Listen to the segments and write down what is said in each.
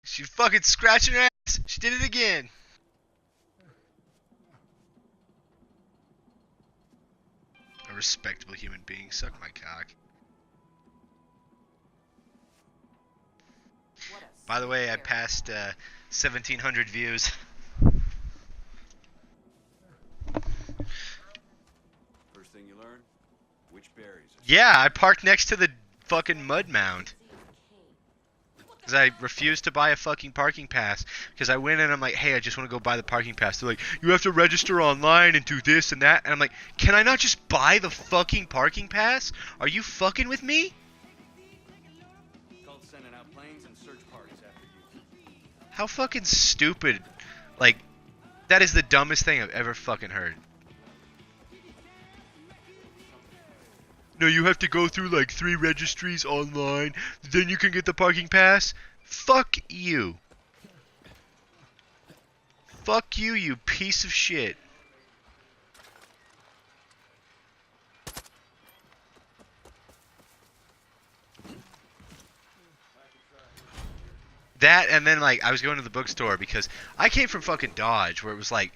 She's fucking scratching her ass. She did it again. A respectable human being. Suck my cock. By the way, I passed 1,700 views. First thing you learn, which berries are... Yeah, I parked next to the fucking mud mound. Because I refused to buy a fucking parking pass. Because I went in and I'm like, hey, I just want to go buy the parking pass. They're like, you have to register online and do this and that. And I'm like, can I not just buy the fucking parking pass? Are you fucking with me? Called sending out planes and search parties after you. How fucking stupid. Like, that is the dumbest thing I've ever fucking heard. No, you have to go through like 3 registries online, then you can get the parking pass. Fuck you. Fuck you, you piece of shit. That, and then like I was going to the bookstore because I came from fucking Dodge, where it was like,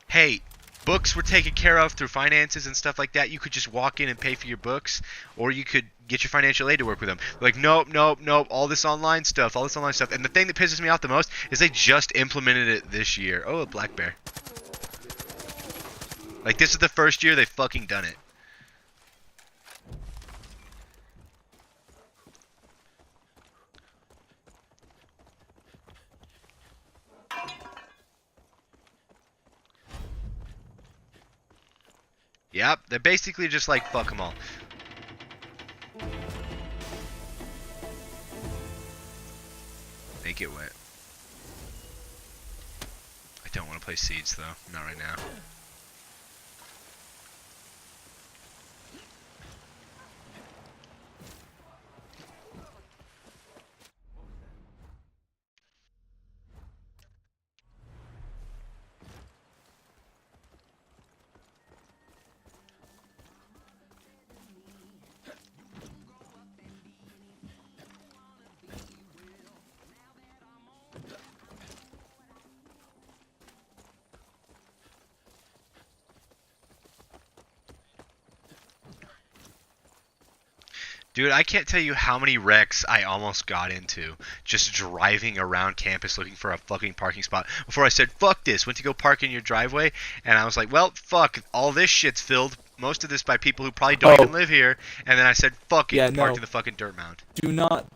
hey, books were taken care of through finances and stuff like that. You could just walk in and pay for your books, or you could get your financial aid to work with them. Like, nope, nope, nope, all this online stuff, all this online stuff. And the thing that pisses me off the most is they just implemented it this year. Oh, a black bear. Like, this is the first year they've fucking done it. Yep, they're basically just like, fuck them all. Make it wet. I don't want to play Seeds though, not right now. Dude, I can't tell you how many wrecks I almost got into just driving around campus looking for a fucking parking spot before I said, fuck this, went to go park in your driveway, and I was like, well, fuck, all this shit's filled, most of this by people who probably don't even live here, and then I said, fuck it, parked in the fucking dirt mound. Do not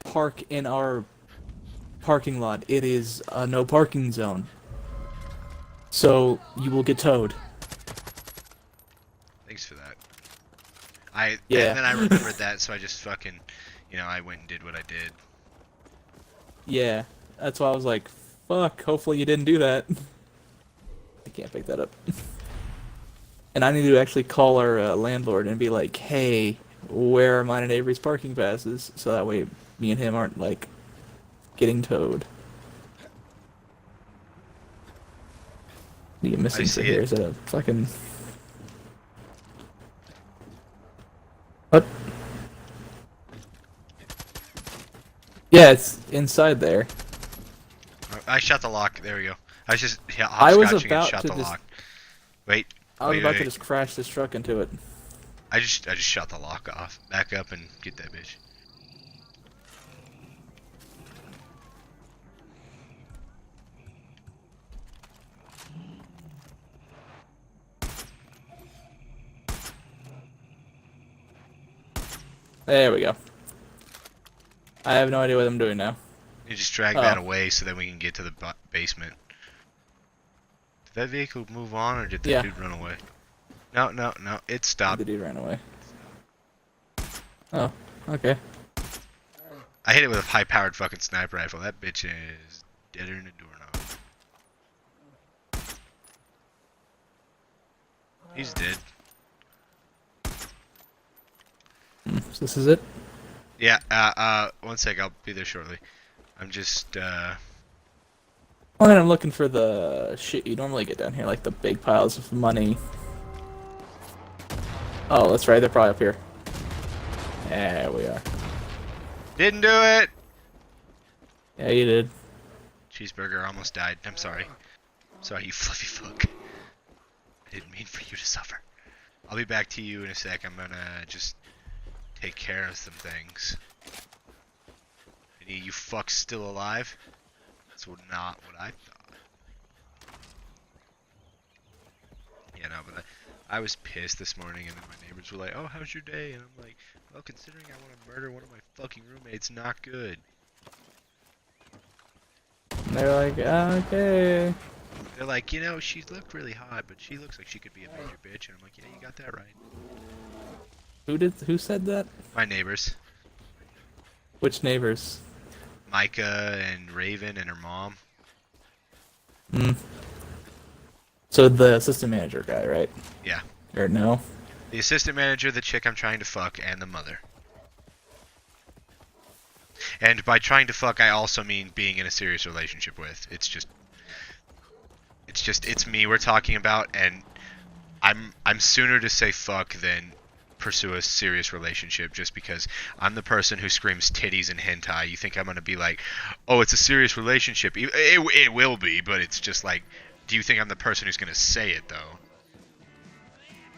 park in our parking lot. It is a no parking zone. So, you will get towed. Thanks for that. And Yeah. then I remembered that, so I just fucking, I went and did what I did. Yeah, that's why I was like, fuck, hopefully you didn't do that. I can't pick that up. And I need to actually call our landlord and be like, hey, where are mine and Avery's parking passes? So that way me and him aren't, like, getting towed. You missing for here? Is that a fucking... What? Yeah, it's inside there. I shot the lock. There we go. I was just I was hopscotching about and shot to the just... lock. Wait. I was about to just crash this truck into it. I just shot the lock off. Back up and get that bitch. There we go. I have no idea what I'm doing now. You just drag that away so that we can get to the basement. Did that vehicle move on, or did the dude run away? No, no, no. It stopped. The dude ran away. Oh, okay. I hit it with a high-powered fucking sniper rifle. That bitch is deader than a doorknob. He's dead. So this is it? Yeah, 1 sec, I'll be there shortly. I'm just, Well, then I'm looking for the shit you normally get down here, like the big piles of money. Oh, that's right, they're probably up here. There we are. Didn't do it! Yeah, you did. Cheeseburger almost died. I'm sorry. Sorry, you fluffy fuck. I didn't mean for you to suffer. I'll be back to you in a sec. I'm gonna just take care of some things. Any of you fucks still alive? That's not what I thought. Yeah, no, but I was pissed this morning, and then my neighbors were like, "Oh, how's your day?" And I'm like, "Well, considering I want to murder one of my fucking roommates, not good." And they're like, okay. They're like, you know, she looked really hot, but she looks like she could be a major bitch. And I'm like, yeah, you got that right. Who said that? My neighbors. Which neighbors? Micah and Raven and her mom. Hmm. So the assistant manager guy, right? Yeah. Or no? The assistant manager, the chick I'm trying to fuck, and the mother. And by trying to fuck, I also mean being in a serious relationship with. It's me we're talking about, and I'm sooner to say fuck than pursue a serious relationship, just because I'm the person who screams titties and hentai. You think I'm gonna be like, oh, it's a serious relationship? It will be, but it's just like, do you think I'm the person who's gonna say it though?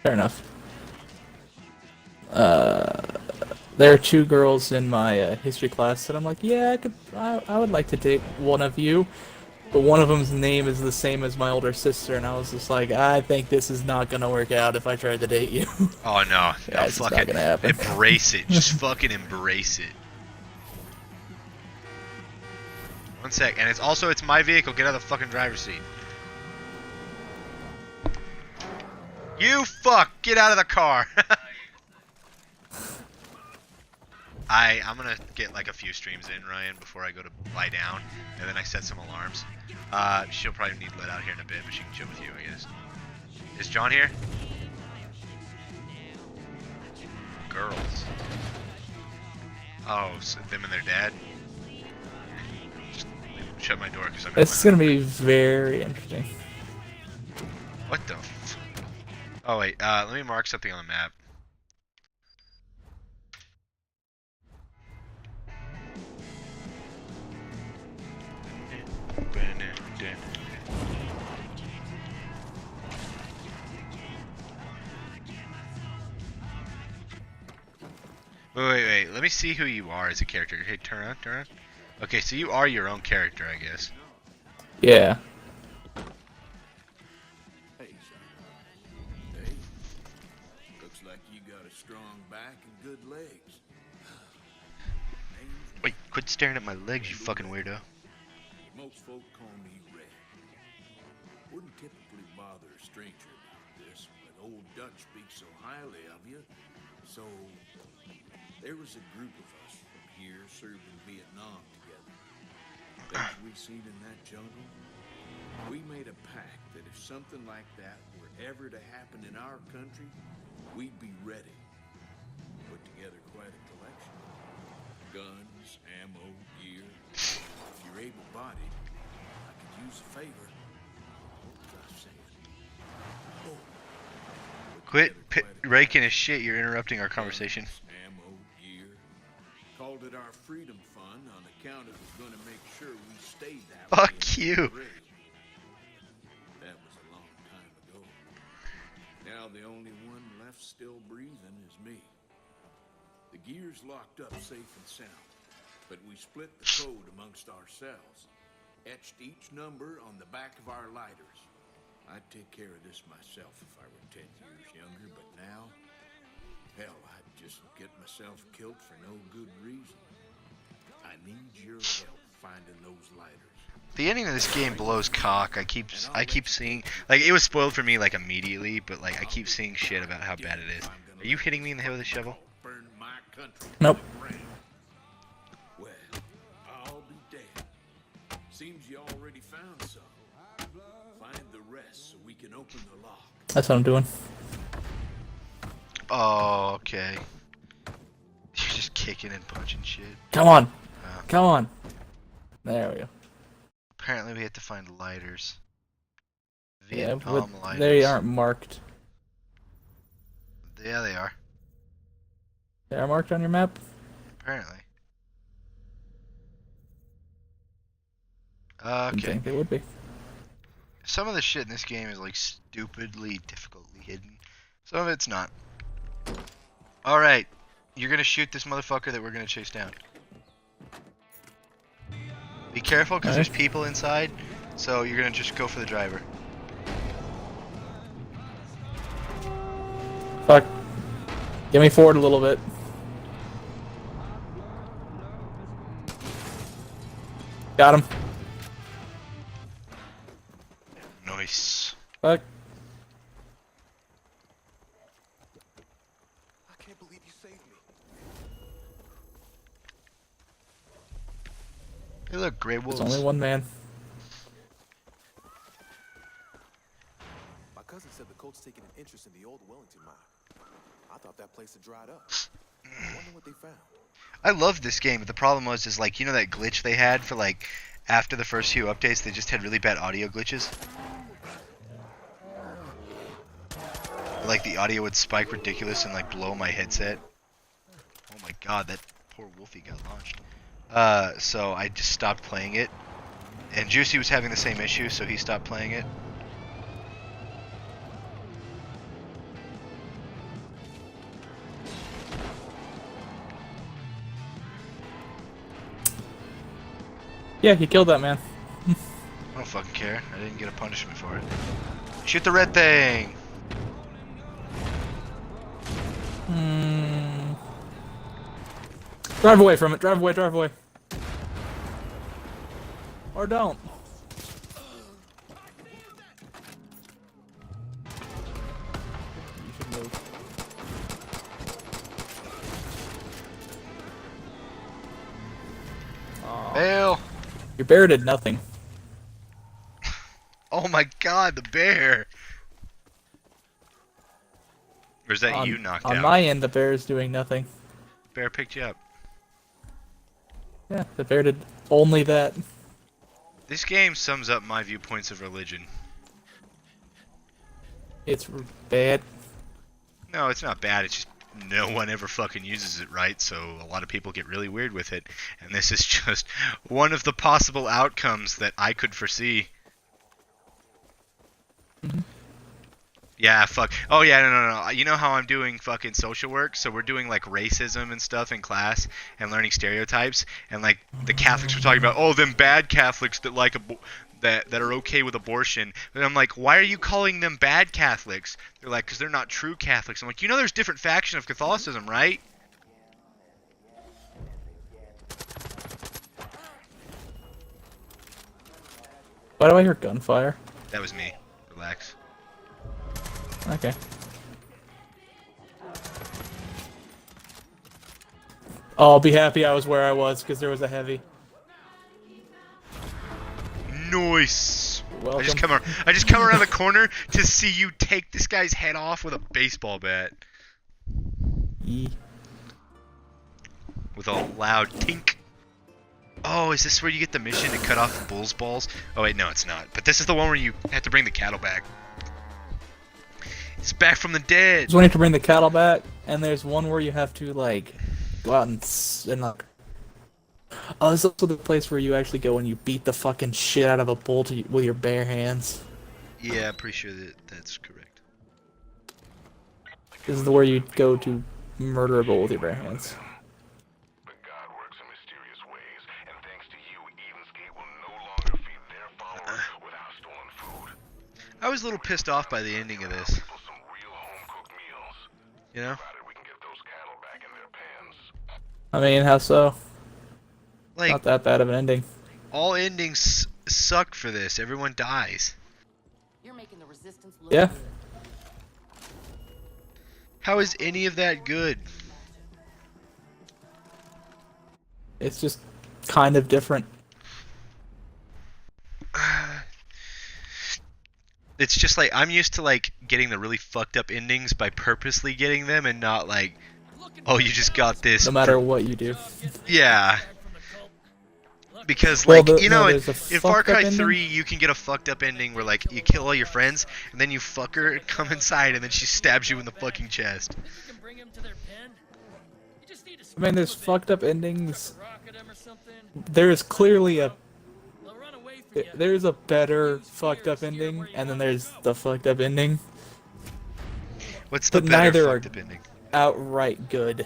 Fair enough. There are two girls in my history class that I'm like, yeah, I would like to date one of you, but one of them's name is the same as my older sister, and I was just like, I think this is not gonna work out if I try to date you. Oh no, no, It's fuck not it, gonna happen. embrace it, just fucking embrace it. One sec, and it's my vehicle. Get out of the fucking driver's seat. You fuck! Get out of the car! I'm gonna get like a few streams in, Ryan, before I go to lie down, and then I set some alarms. She'll probably need let out here in a bit, but she can chill with you, I guess. Is John here? Girls. Oh, so them and their dad? Just shut my door, because I'm in It's my... gonna be very interesting. What the f... Oh wait, let me mark something on the map. Wait, let me see who you are as a character. Hey, turn on. Okay, so you are your own character, I guess. Yeah. Hey, son. Hey. Looks like you got a strong back and good legs. Wait, quit staring at my legs, you fucking weirdo. Most folk call me Red. Wouldn't typically bother a stranger about this, but old Dutch speaks so highly of you. So, there was a group of us from here served in Vietnam together. Things we seen in that jungle, we made a pact that if something like that were ever to happen in our country, we'd be ready. Put together quite a collection. Guns, ammo, gear. If you're able-bodied, I could use a favor. What was I saying? Oh. Quit raking his shit, you're interrupting our conversation. Ammo, gear. Called it our Freedom Fund on account it was going to make sure we stayed that way. Fuck you. That was a long time ago. Now the only one left still breathing is me. The gear's locked up safe and sound, but we split the code amongst ourselves. Etched each number on the back of our lighters. I'd take care of this myself if I were 10 years younger, but now, hell, I'd just get myself killed for no good reason. I need your help finding those lighters. The ending of this game blows cock. I keep seeing, like, it was spoiled for me like immediately, but like I keep seeing shit about how bad it is. Are you hitting me in the head with a shovel? Burn my country. Nope. Well, I'll be damned. Seems you already found some. Find the rest so we can open the lock. That's what I'm doing. Oh, okay. You're just kicking and punching shit. Come on. Come on. There we go. Apparently we have to find lighters. Yeah, Vietnam but lighters. they aren't marked. Yeah, they are. They are marked on your map? Apparently. Didn't Okay. think they would be. Some of the shit in this game is like stupidly difficultly hidden. Some of it's not. Alright. You're gonna shoot this motherfucker that we're gonna chase down. Be careful because there's Alright. people inside, so you're gonna just go for the driver. Fuck. Get me forward a little bit. Got him. Nice. Fuck. I can't believe you saved me. Hey look, gray wolves. There's only one man. My cousin said the Colts taking an interest in the old Wellington mine. I thought that place had dried up. I wonder what they found. I loved this game, but the problem was is like, you know that glitch they had for like after the first few updates, they just had really bad audio glitches. Like the audio would spike ridiculous and like blow my headset. Oh my god, that poor Wolfie got launched. So I just stopped playing it. And Juicy was having the same issue, so he stopped playing it. Yeah, he killed that man. I don't fucking care. I didn't get a punishment for it. Shoot the red thing! Drive away from it. Drive away. Drive away. Or don't. You should move. Aw. Fail! Your bear did nothing. Oh my god, the bear! Or is that you knocked On out? my end, the bear is doing nothing. Bear picked you up. Yeah, the bear did only that. This game sums up my viewpoints of religion. It's bad. No, it's not bad, it's just no one ever fucking uses it right, so a lot of people get really weird with it. And this is just one of the possible outcomes that I could foresee. Yeah, fuck. Oh yeah, no. You know how I'm doing fucking social work? So we're doing like racism and stuff in class and learning stereotypes. And like the Catholics were talking about, oh, them bad Catholics that like that are okay with abortion. And I'm like, why are you calling them bad Catholics? They're like, because they're not true Catholics. I'm like, you know, there's different faction of Catholicism, right? Why do I hear gunfire? That was me. Relax. Okay. Oh, I'll be happy I was where I was because there was a heavy. Nice. Welcome. I just come around the corner to see you take this guy's head off with a baseball bat. Yee. With a loud tink. Oh, is this where you get the mission to cut off the bull's balls? Oh wait, no, it's not. But this is the one where you have to bring the cattle back. It's back from the dead. There's one you have to bring the cattle back, and there's one where you have to like go out and like. Oh, there's also the place where you actually go and you beat the fucking shit out of a bull with your bare hands. Yeah, I'm pretty sure that's correct. This is the where you go to murder a bull with your bare hands. But God works in mysterious ways, and thanks to you, Edenscape will no longer feed their followers without stolen food. I was a little pissed off by the ending of this. People some real home-cooked meals. You know? Provided we can get those cattle back in their pens. I mean, how so? Like, Not that bad of an ending. all endings suck for this. Everyone dies. You're making the resistance look Yeah. good. How is any of that good? It's just kind of different. It's just like, I'm used to like getting the really fucked up endings by purposely getting them and not like, oh, you just got this. No matter what you do. Yeah. Because, Well, like, you know, no, in there's a Far fucked up Cry ending? 3, you can get a fucked up ending where, like, you kill all your friends, and then you fuck her, come inside, and then she stabs you in the fucking chest. You can bring him to their pen. You just need to I mean, there's screw with fucked it, up endings. rocket him or something. There is clearly a They'll run away There's a better fucked up ending, and then there's the fucked up ending. What's the But better neither fucked are up ending? outright good.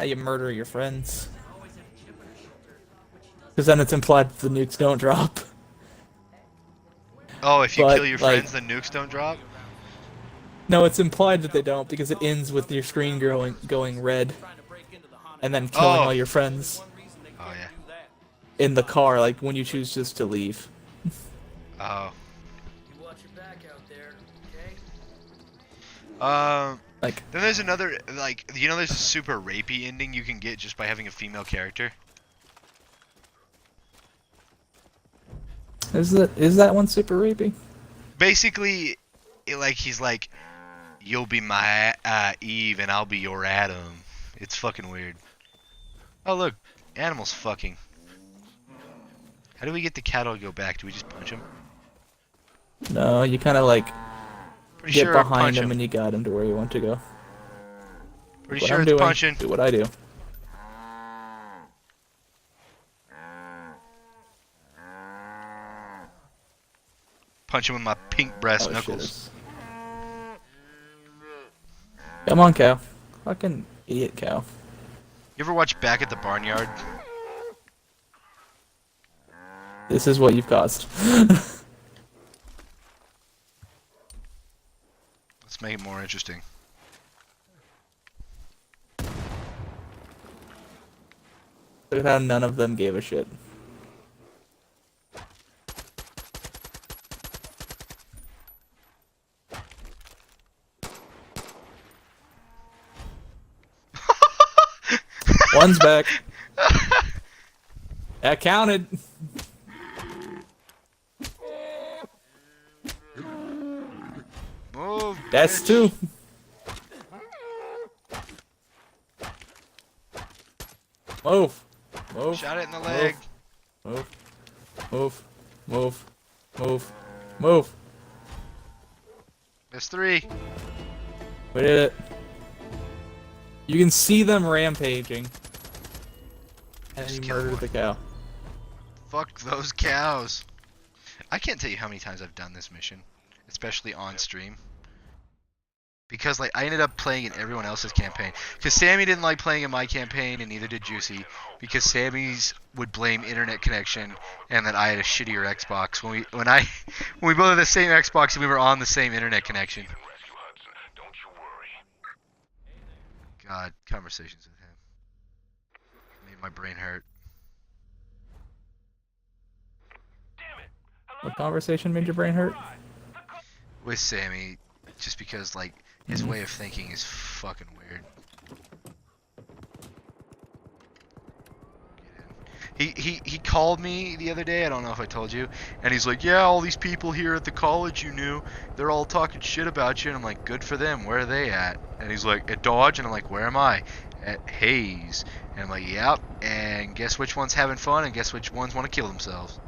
You murder your friends. Because then it's implied that the nukes don't drop. Oh, if you But, kill your like- friends, the nukes don't drop? No, it's implied that they don't because it ends with your screen going red, and then killing Oh. all your friends Oh, yeah. in the car, like when you choose just to leave. Oh. You watch your back out there, okay? Like, Then there's another, like, you know there's a super rapey ending you can get just by having a female character? is that one super rapey? Basically, he's like, you'll be my Eve and I'll be your Adam. It's fucking weird. Oh, look. Animals fucking. How do we get the cattle to go back? Do we just punch him? No, you kind of like Pretty get sure behind punch him and you got him to where you want to go. Pretty What sure I'm it's doing, punching. do what I do. Punch him with my pink brass Oh, knuckles. shit. Come on, cow. Fucking idiot cow. You ever watch Back at the Barnyard? This is what you've caused. Let's make it more interesting. Look at how none of them gave a shit. One's back. That counted. Move. That's bitch. two. Move. Move. Shot it in the leg. Move. Move. Move. Move. Move. There's three. We did it. You can see them rampaging. And Just you kill murdered one. the cow. Fuck those cows. I can't tell you how many times I've done this mission, especially on stream. Because like I ended up playing in everyone else's campaign. Because Sammy didn't like playing in my campaign, and neither did Juicy. Because Sammy's would blame internet connection, and that I had a shittier Xbox. When we both had the same Xbox, and we were on the same internet connection. Rescue Hudson. Don't you worry. God, conversations with him made my brain hurt. What conversation made your brain hurt? With Sammy, just because like his way of thinking is fucking weird. He called me the other day, I don't know if I told you, and he's like, yeah, all these people here at the college you knew, they're all talking shit about you, and I'm like, good for them, where are they at? And he's like, at Dodge, and I'm like, where am I? At Hayes. And I'm like, yep, and guess which one's having fun, and guess which ones want to kill themselves.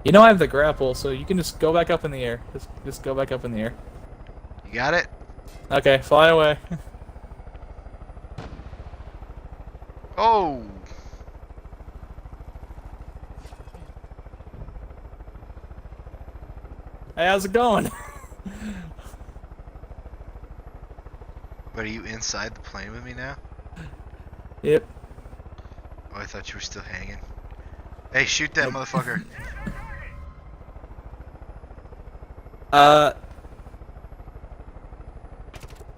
You know I have the grapple, so you can just go back up in the air. Just go back up in the air. You got it? Okay, fly away. Oh! Hey, how's it going? But are you inside the plane with me now? Yep. Oh, I thought you were still hanging. Hey, shoot that motherfucker.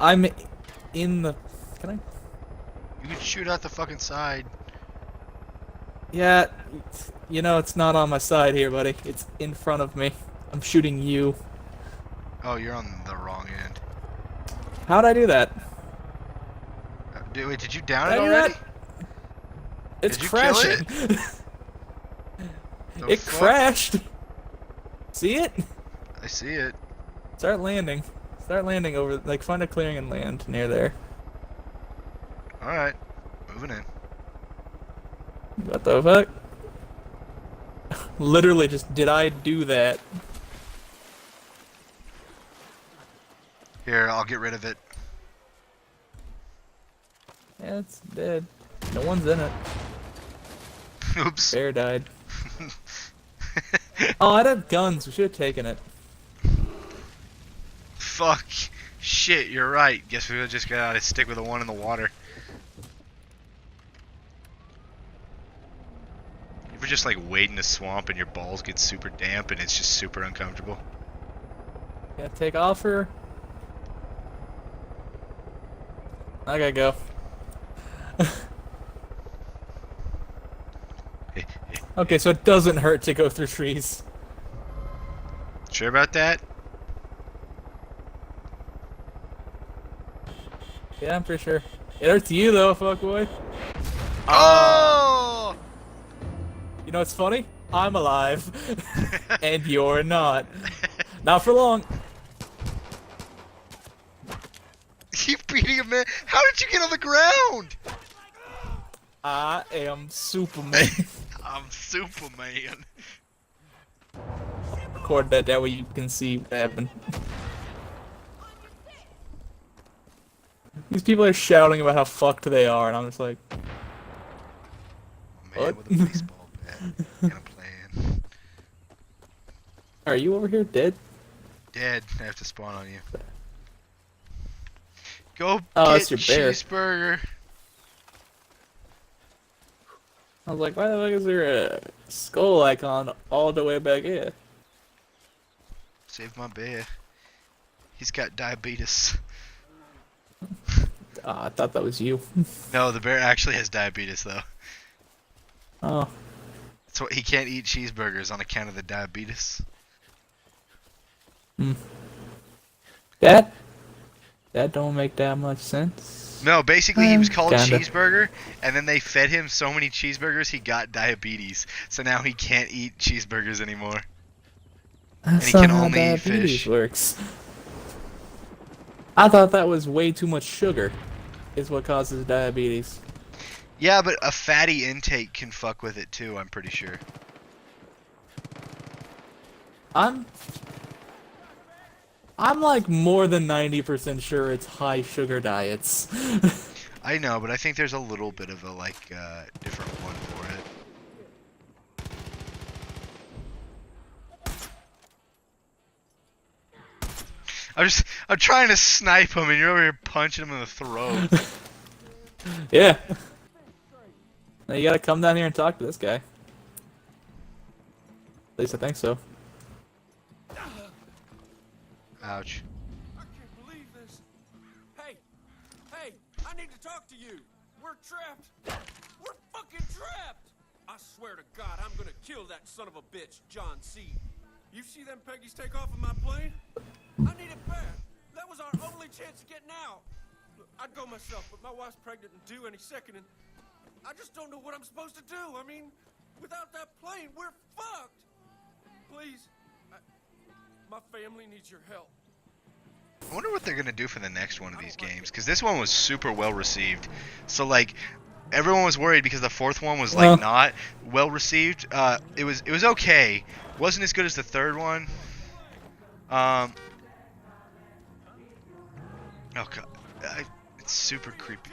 I'm in the... Can I? You can shoot out the fucking side. Yeah, you know, it's not on my side here, buddy. It's in front of me. I'm shooting you. Oh, you're on the wrong end. How'd I do that? Wait, did you down Did it I do already? that? It's Did you kill crashing. The It fuck? crashed. See it? I see it. Start landing. Start landing over, like, find a clearing and land near there. Alright. Moving in. What the fuck? Literally just, did I do that? Here, I'll get rid of it. Yeah, it's dead. No one's in it. Oops. Bear died. Oh, I'd have guns. We should have taken it. Fuck. Shit, you're right. Guess we'll just gotta stick with the one in the water. You ever just like wade in a swamp and your balls get super damp and it's just super uncomfortable? Gotta take off her. I gotta go. Okay, so it doesn't hurt to go through trees. Sure about that? Yeah, I'm pretty sure. It hurts you though, fuckboy. Oh! You know what's funny? I'm alive. And you're not. Not for long. You beating a man? How did you get on the ground? I am Superman. I'm Superman. Record that way you can see what happened. These people are shouting about how fucked they are, and I'm just like, Man what? with a baseball bat and a plan. Are you over here dead? Dead. I have to spawn on you. Go Oh, get it's your bear. cheeseburger. I was like, why the fuck is there a skull icon all the way back here? Save my bear. He's got diabetes. Ah, I thought that was you. No, the bear actually has diabetes though. Oh, That's why he can't eat cheeseburgers on account of the diabetes. that don't make that much sense. No, basically he was called Kinda. Cheeseburger, and then they fed him so many cheeseburgers he got diabetes. So now he can't eat cheeseburgers anymore. That's he can not how only eat diabetes fish. works. I thought that was way too much sugar is what causes diabetes. Yeah, but a fatty intake can fuck with it too, I'm pretty sure. I'm like more than 90% sure it's high sugar diets. I know, but I think there's a little bit of a different one for it. I'm trying to snipe him and you're over here punching him in the throat. Yeah. Now you gotta come down here and talk to this guy. At least I think so. Ouch. I can't believe this. Hey, I need to talk to you. We're trapped. We're fucking trapped. I swear to God, I'm gonna kill that son of a bitch, John C. You see them Peggies take off of my plane? I need it bad. That was our only chance of getting out. Look, I'd go myself, but my wife's pregnant and due any second, and I just don't know what I'm supposed to do. I mean, without that plane, we're fucked. Please, my family needs your help. I wonder what they're gonna do for the next one of these games, because this one was super well received. So like, everyone was worried because the fourth one was like not well received. It was okay. Wasn't as good as the third one. Oh god, it's super creepy.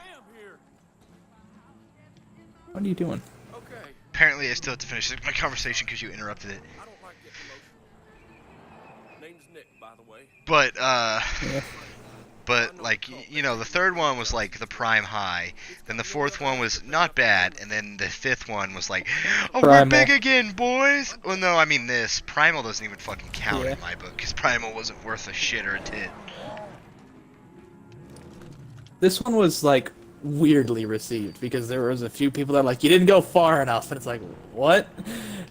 What are you doing? Okay. Apparently, I still have to finish my conversation because you interrupted it. I don't like getting emotional. Name's Nick, by the way. But Yeah. but like you know, the third one was like the prime high. Then the fourth one was not bad, and then the fifth one was like, oh, Primal. we're big again, boys. Well, no, I mean this Primal doesn't even fucking count Yeah. in my book because Primal wasn't worth a shit or a tit. This one was like weirdly received because there was a few people that were like, you didn't go far enough, and it's like, what?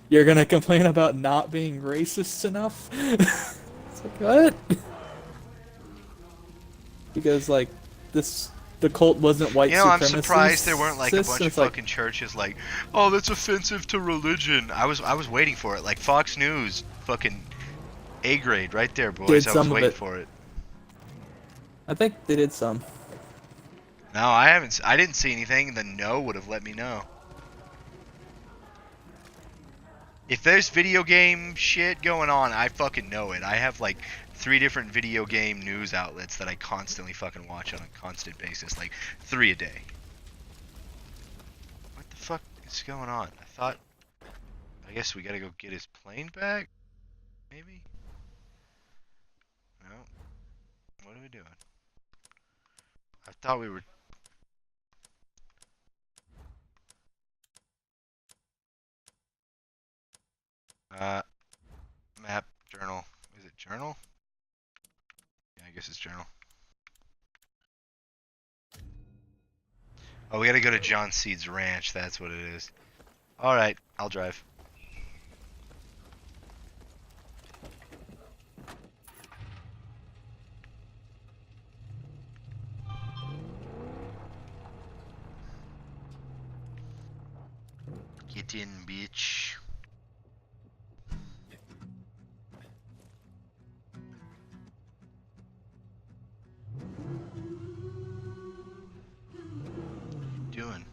You're gonna complain about not being racist enough? It's like, what? Because like the cult wasn't white You know, I'm supremacist. surprised there weren't like a bunch of It's like, fucking churches like, oh, that's offensive to religion. I was waiting for it. Like Fox News, fucking A grade right there, boys. Did I was some of waiting it. for it. I think they did some. No, I haven't. I didn't see anything. The no would have let me know. If there's video game shit going on, I fucking know it. I have like 3 different video game news outlets that I constantly fucking watch on a constant basis, like 3 a day. What the fuck is What's going on? I guess we gotta go get his plane back? Maybe? No. What are we doing? I thought we were... Map, journal. Is it journal? Yeah, I guess it's journal. Oh, we gotta go to John Seed's ranch, that's what it is. Alright, I'll drive. Get in, bitch. Doing?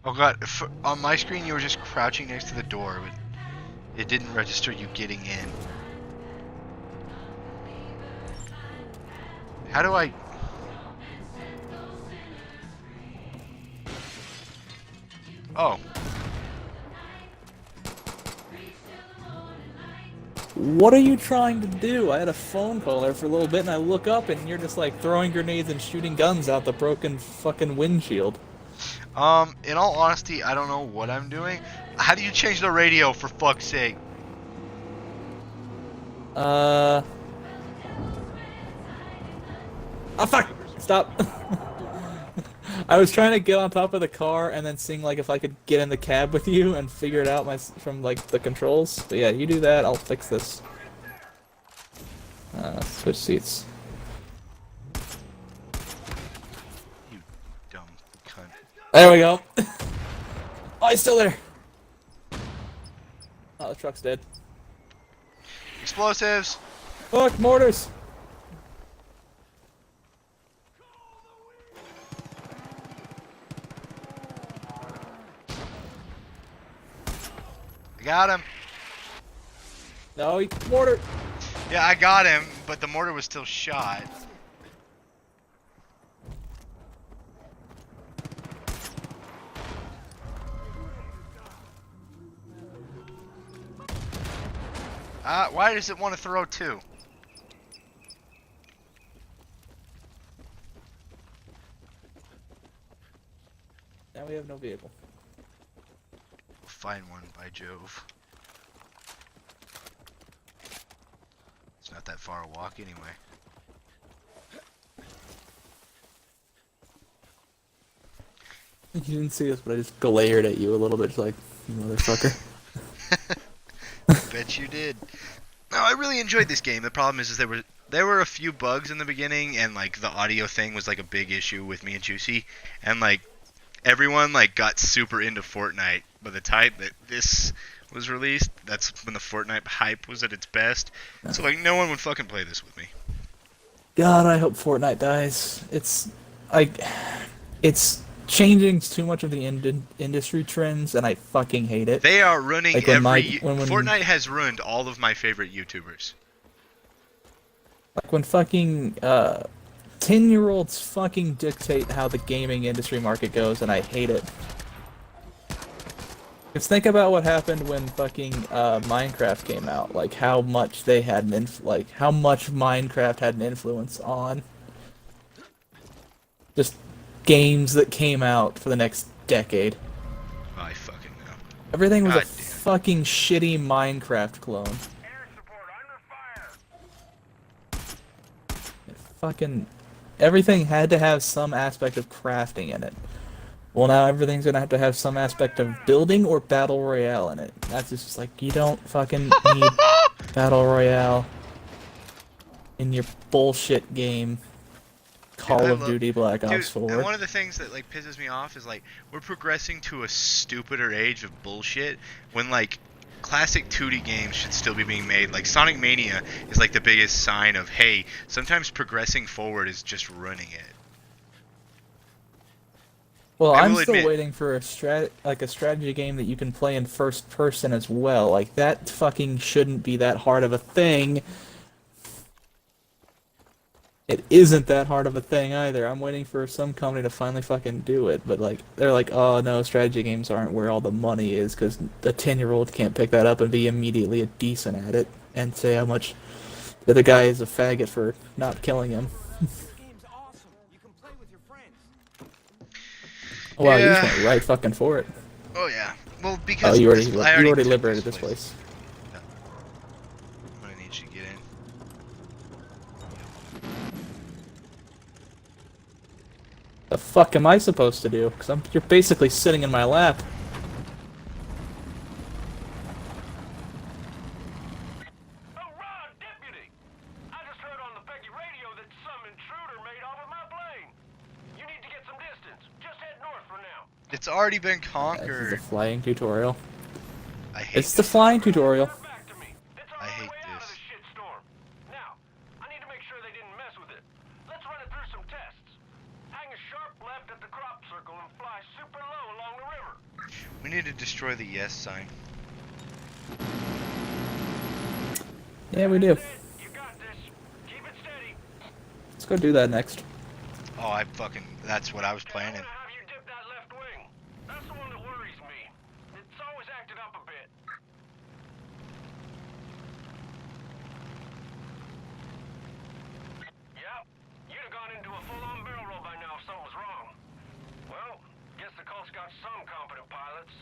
Oh god, on my screen you were just crouching next to the door, but it didn't register you getting in. How do I... Oh. What are you trying to do? I had a phone call there for a little bit, and I look up, and you're just like throwing grenades and shooting guns out the broken fucking windshield. In all honesty, I don't know what I'm doing. How do you change the radio, for fuck's sake? Oh fuck! Stop! I was trying to get on top of the car and then seeing like if I could get in the cab with you and figure it out from like the controls. But yeah, you do that, I'll fix this. Switch seats. You dumb cunt. There we go. Oh, he's still there. Oh, the truck's dead. Explosives! Fuck, mortars! I got him. No, he mortar. Yeah, I got him, but the mortar was still shot. Why does it want to throw two? Now we have no vehicle. We'll find one, by Jove. It's not that far a walk anyway. You didn't see this, but I just glared at you a little bit, just like, you motherfucker. Bet you did. No, I really enjoyed this game. The problem is there were a few bugs in the beginning, and like the audio thing was like a big issue with me and Juicy, and like everyone like got super into Fortnite by the time that this was released. That's when the Fortnite hype was at its best. So like no one would fucking play this with me. God, I hope Fortnite dies. It's changing too much of the industry trends, and I fucking hate it. They are ruining Like Fortnite has ruined all of my favorite YouTubers. Like when fucking 10-year-olds fucking dictate how the gaming industry market goes, and I hate it. Just think about what happened when fucking Minecraft came out. Like how much they had how much Minecraft had an influence on just games that came out for the next decade. I fucking know. Everything was God a damn. fucking shitty Minecraft clone. Air support under fire. Fucking everything had to have some aspect of crafting in it. Well, now everything's gonna have to have some aspect of building or battle royale in it. That's just like, you don't fucking need battle royale in your bullshit game. Call of Duty Black Ops 4. And one of the things that like pisses me off is like we're progressing to a stupider age of bullshit when like classic 2D games should still be being made. Like Sonic Mania is like the biggest sign of, hey, sometimes progressing forward is just running it. Well, I'm still admit- waiting for a strategy game that you can play in first person as well. Like that fucking shouldn't be that hard of a thing. it isn't that hard of a thing either. I'm waiting for some company to finally fucking do it, but like they're like, oh no, strategy games aren't where all the money is because a 10-year-old can't pick that up and be immediately decent at it and say how much the other guy is a faggot for not killing him. This game's awesome. You can play with your friends. Oh, wow, you just Yeah. went right fucking for it. Oh yeah. Well, Oh, because you already I you already took liberated this place. Yeah. I'm gonna need you to get in. The fuck am I supposed to do? Because you're basically sitting in my lap. Hurrah, deputy! I just heard on the Peggy radio that some intruder made off with my plane. You need to get some distance. Just head north for now. It's already been This is a conquered. flying tutorial. I hate It's the this. flying tutorial. Turn back to me. It's our I only hate way out of this. this shitstorm. Now, I need to make sure they didn't mess with it. Let's run it through some tests. Hang a sharp left at the crop circle and fly super low along the river. We need to destroy the yes sign. Yeah, we do. You got this. Keep it steady. Let's go do that next. Oh, that's what I was I'm planning. gonna have you dip that left wing. That's the one that worries me. It's always acted up a bit. Yep. You'd have gone into a full-on barrel roll by now if something was wrong. Well, guess the cult's got some competent pilots.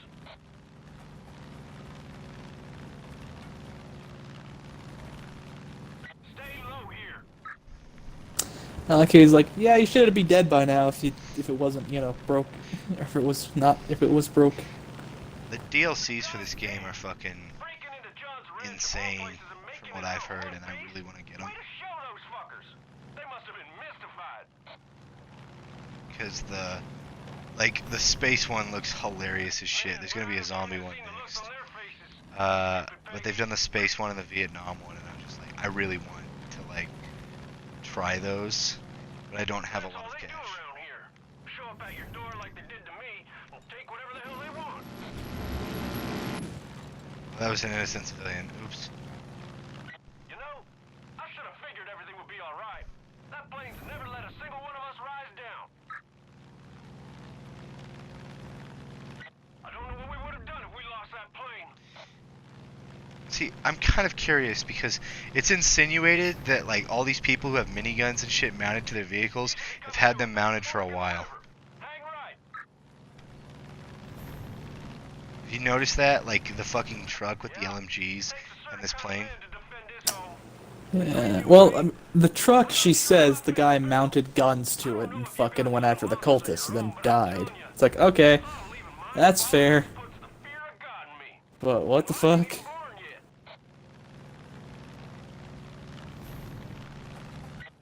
Stay low here. I like he's like, yeah, you should be dead by now if it wasn't, broke, or if it was broke. The DLCs for this game are fucking Breaking into John's Ridge, insane of all places, and making from what it I've out. heard, and I really want to get them. Way to show those fuckers. They must have been mystified. Because the space one looks hilarious as shit. There's gonna be a zombie one next. But they've done the space one and the Vietnam one, and I'm just like, I really want to like try those, but I don't have a lot of cash. Around here. Show up at your door like they did to me and take whatever the hell they want. That was an innocent civilian. Oops. You know, I should have figured everything would be alright. That plane's never let a single one of us rise down. I don't know what we would have done if we lost that plane. See, I'm kind of curious because it's insinuated that like all these people who have miniguns and shit mounted to their vehicles have had them mounted for a while. Hang right. Have you noticed that? Like the fucking truck with the LMGs and this plane? Yeah. Well, the truck, she says, the guy mounted guns to it and fucking went after the cultists and then died. It's like, okay, that's fair. But what the fuck?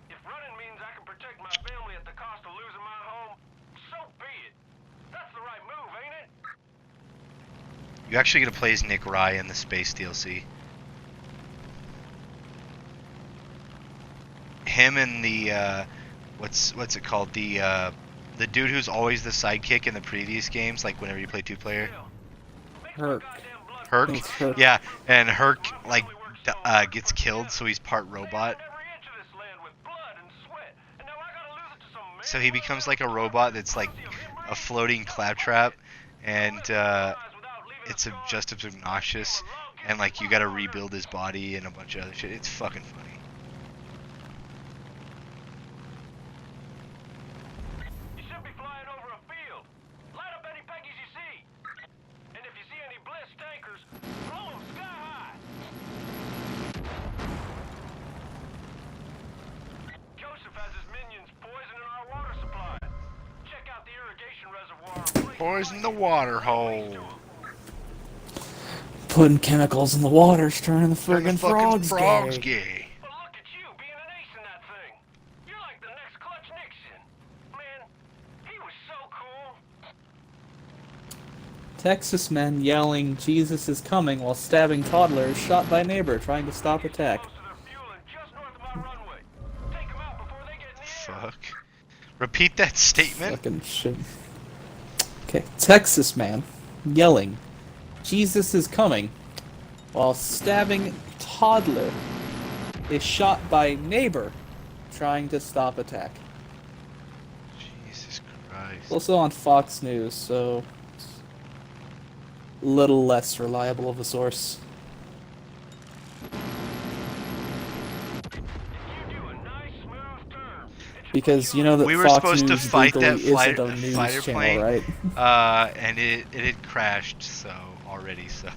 If running means I can protect my family at the cost of losing my home, so be it. That's the right move, ain't it? You actually get to play as Nick Rye in the Space DLC. Him and the what's it called? The dude who's always the sidekick in the previous games, like whenever you play two-player. Herc. Herc? It's Herc. Yeah, and Herc like gets killed, so he's part robot. So he becomes like a robot that's like a floating claptrap, and it's just as obnoxious, and like you gotta rebuild his body and a bunch of other shit. It's fucking funny. You should be flying over a field. Light up any Peggies you see. And if you see any Bliss tankers, blow them sky high. Joseph has his minions poisoning our water supply. Check out the irrigation reservoir. Poison the water hole. Putting chemicals in the water's turning the Turn the friggin' fucking frogs gay. gay. But look at you being an ace in that thing. You're like the next Clutch Nixon. Man, he was so cool. Texas men yelling Jesus is coming while stabbing toddlers shot by neighbor trying to stop attack. Close to their fuel and just north of my runway. Take them out before they get in the air. Fuck. Repeat that statement. Fucking shit. Okay, Texas man yelling Jesus is coming while stabbing toddler is shot by neighbor trying to stop attack. Jesus Christ. Also on Fox News, so it's a little less reliable of a source. Because you know that We were Fox supposed to News fight legally that isn't a news fighter channel, plane, right? and it had crashed already. So,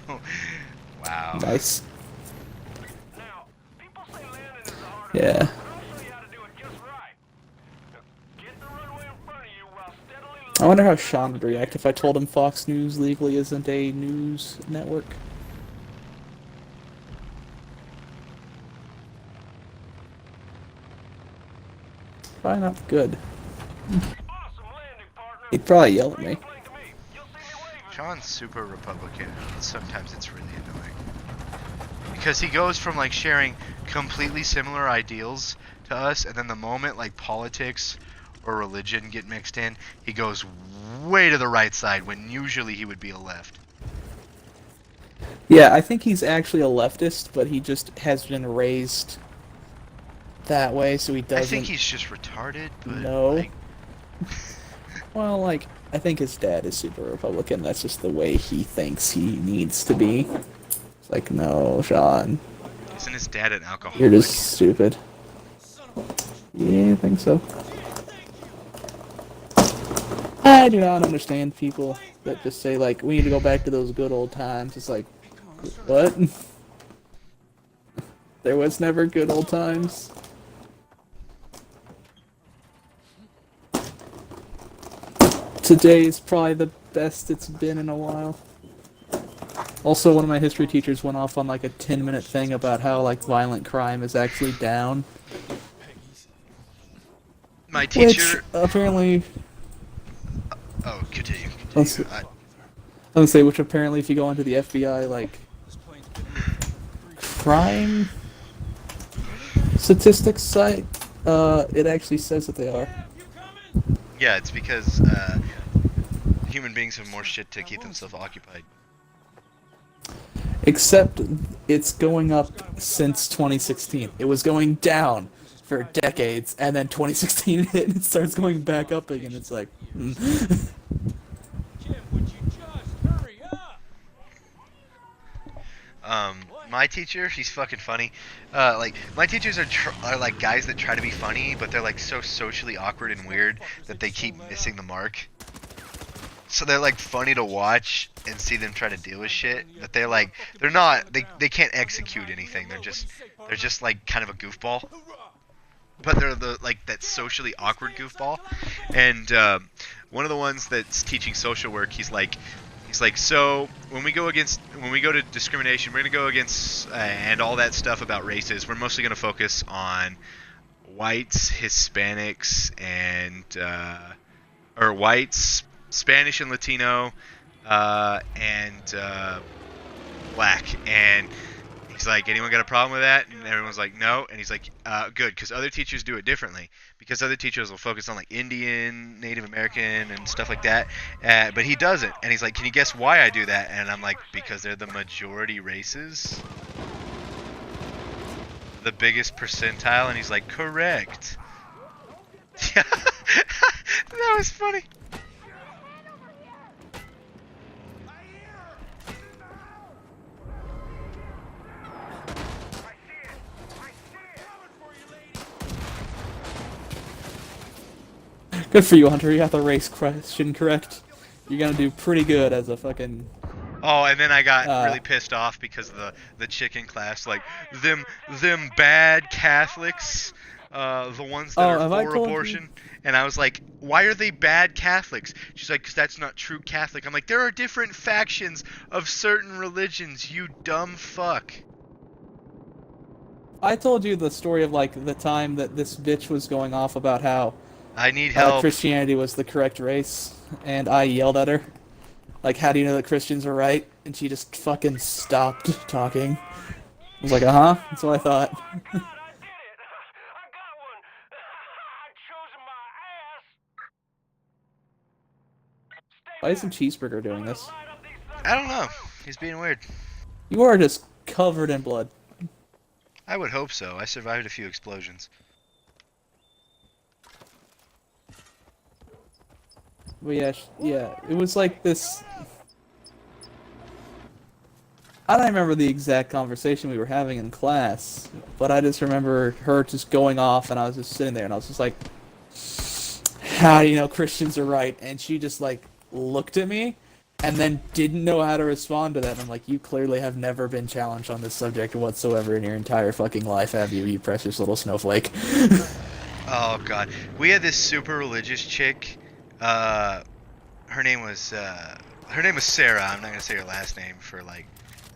wow. Nice. Now, people say landing is the hardest Yeah. part, but I'll show you how to do it just right. Now, get the runway in front of you while steadily I wonder how Sean would react if I told him Fox News legally isn't a news network. Probably not good. awesome landing, partner. He'd probably yell at me. Plane to me. You'll see me waving. Sean's super Republican. Sometimes it's really annoying. Because he goes from like sharing completely similar ideals to us, and then the moment like politics or religion get mixed in, he goes way to the right side when usually he would be a left. Yeah, I think he's actually a leftist, but he just has been raised that way, so he doesn't. I think he's just retarded, but No. like, Well, like, I think his dad is super Republican. That's just the way he thinks he needs to be. It's like, no, Sean, isn't his dad an alcoholic? you're just stupid. Yeah, I think so. I do not understand people that just say, like, we need to go back to those good old times. It's like, what? There was never good old times. Today is probably the best it's been in a while. Also, one of my history teachers went off on like a 10-minute thing about how like violent crime is actually down. My Which teacher. apparently, Oh, continue. Let's- continue. I would say, which apparently, if you go into the FBI like crime statistics site, it actually says that they are. Yeah, it's because human beings have more shit to keep themselves occupied. Except it's going up since 2016. It was going down for decades, and then 2016 hit and it starts going back up again. It's like, Jim, would you just hurry up? My teacher, he's fucking funny. Like my teachers are like guys that try to be funny, but they're like so socially awkward and weird that they keep missing the mark. So they're like funny to watch and see them try to deal with shit. But they can't execute anything. They're just like kind of a goofball. But they're that socially awkward goofball. And one of the ones that's teaching social work, he's like, so when we go to discrimination, we're gonna go against and all that stuff about races. We're mostly gonna focus on whites, Hispanics, and or whites, Spanish and Latino, and black. And he's like, anyone got a problem with that? And everyone's like, no. And he's like, good, because other teachers do it differently. Because other teachers will focus on like Indian, Native American, and stuff like that. But he doesn't. And he's like, can you guess why I do that? And I'm like, because they're the majority races. The biggest percentile. And he's like, correct. Yeah. That was funny. good for you, Hunter. You got the race question correct. You're gonna do pretty good as a fucking. Oh, and then I got really pissed off because the chick in class, like, them bad Catholics, the ones that are for abortion. And I was like, why are they bad Catholics? She's like, 'cause that's not true Catholic. I'm like, there are different factions of certain religions, you dumb fuck. I told you the story of like the time that this bitch was going off about how I need help. Christianity was the correct race, and I yelled at her. Like, how do you know that Christians are right? And she just fucking stopped talking. I was like, uh-huh, that's what I thought. God, I did it! I got one! I've chosen my ass! Why is some cheeseburger doing this? I don't know. He's being weird. You are just covered in blood. I would hope so. I survived a few explosions. But yeah, yeah, it was like this. I don't remember the exact conversation we were having in class, but I just remember her just going off, and I was just sitting there, and I was just like, "How do you know Christians are right?" And she just like looked at me, and then didn't know how to respond to that. I'm like, "You clearly have never been challenged on this subject whatsoever in your entire fucking life, have you? You precious little snowflake." Oh god, we had this super religious chick. Her name was Sarah. I'm not gonna say her last name for like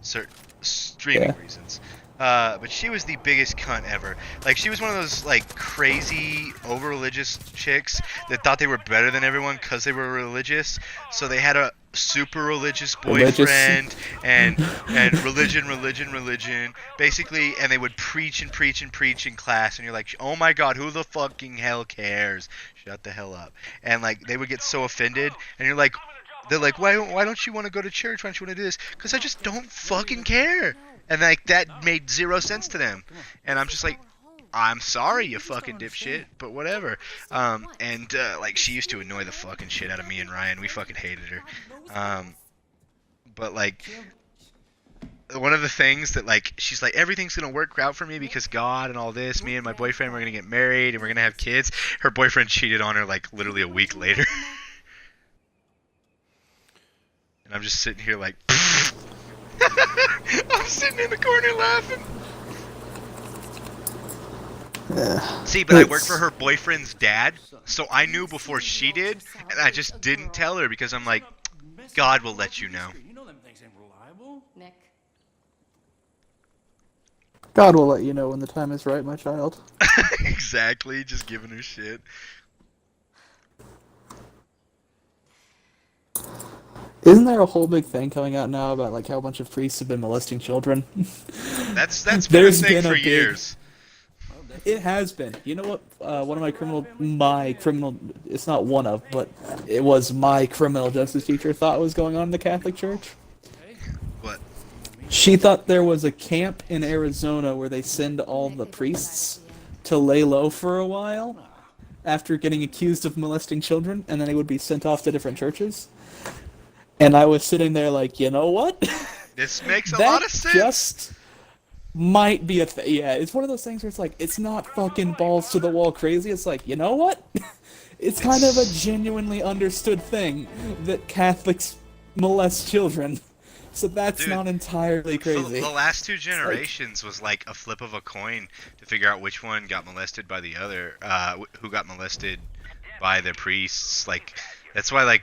certain streaming Yeah. reasons. But she was the biggest cunt ever. Like she was one of those like crazy over religious chicks that thought they were better than everyone because they were religious. So they had a super religious Religious. boyfriend and religion basically, and they would preach and preach and preach in class, and you're like, oh my god, who the fucking hell cares? Shut the hell up. And like they would get so offended, and you're like, they're like, why don't you want to go to church? Why don't you want to do this? Because I just don't fucking care. And like that made zero sense to them. And I'm just like, I'm sorry, you fucking dipshit, but whatever. Like she used to annoy the fucking shit out of me and Ryan. We fucking hated her. But like one of the things that like she's like, everything's gonna work out for me because God and all this. Me and my boyfriend, we're gonna get married and we're gonna have kids. Her boyfriend cheated on her like literally a week later. And I'm just sitting here like, I'm sitting in the corner laughing. Yeah. See, but I worked for her boyfriend's dad, so I knew before she did, and I just didn't tell her because I'm like, God will let you know. You know them things ain't reliable. Nick, God will let you know when the time is right, my child. Exactly, just giving her shit. Isn't there a whole big thing coming out now about like how a bunch of priests have been molesting children? That's been a There's thing been a for big- years. It has been. You know what? One of my criminal, it's not one of, but it was my criminal justice teacher thought was going on in the Catholic Church. What? She thought there was a camp in Arizona where they send all the priests to lay low for a while after getting accused of molesting children, and then they would be sent off to different churches. And I was sitting there like, you know what? This makes a That lot of sense. just might be a thing. Yeah, it's one of those things where it's like, it's not fucking balls to the wall crazy. It's like, you know what? It's kind of a genuinely understood thing that Catholics molest children. So that's Dude, not entirely crazy. The last two generations was like a flip of a coin to figure out which one got molested by the other, who got molested by their priests. Like, that's why like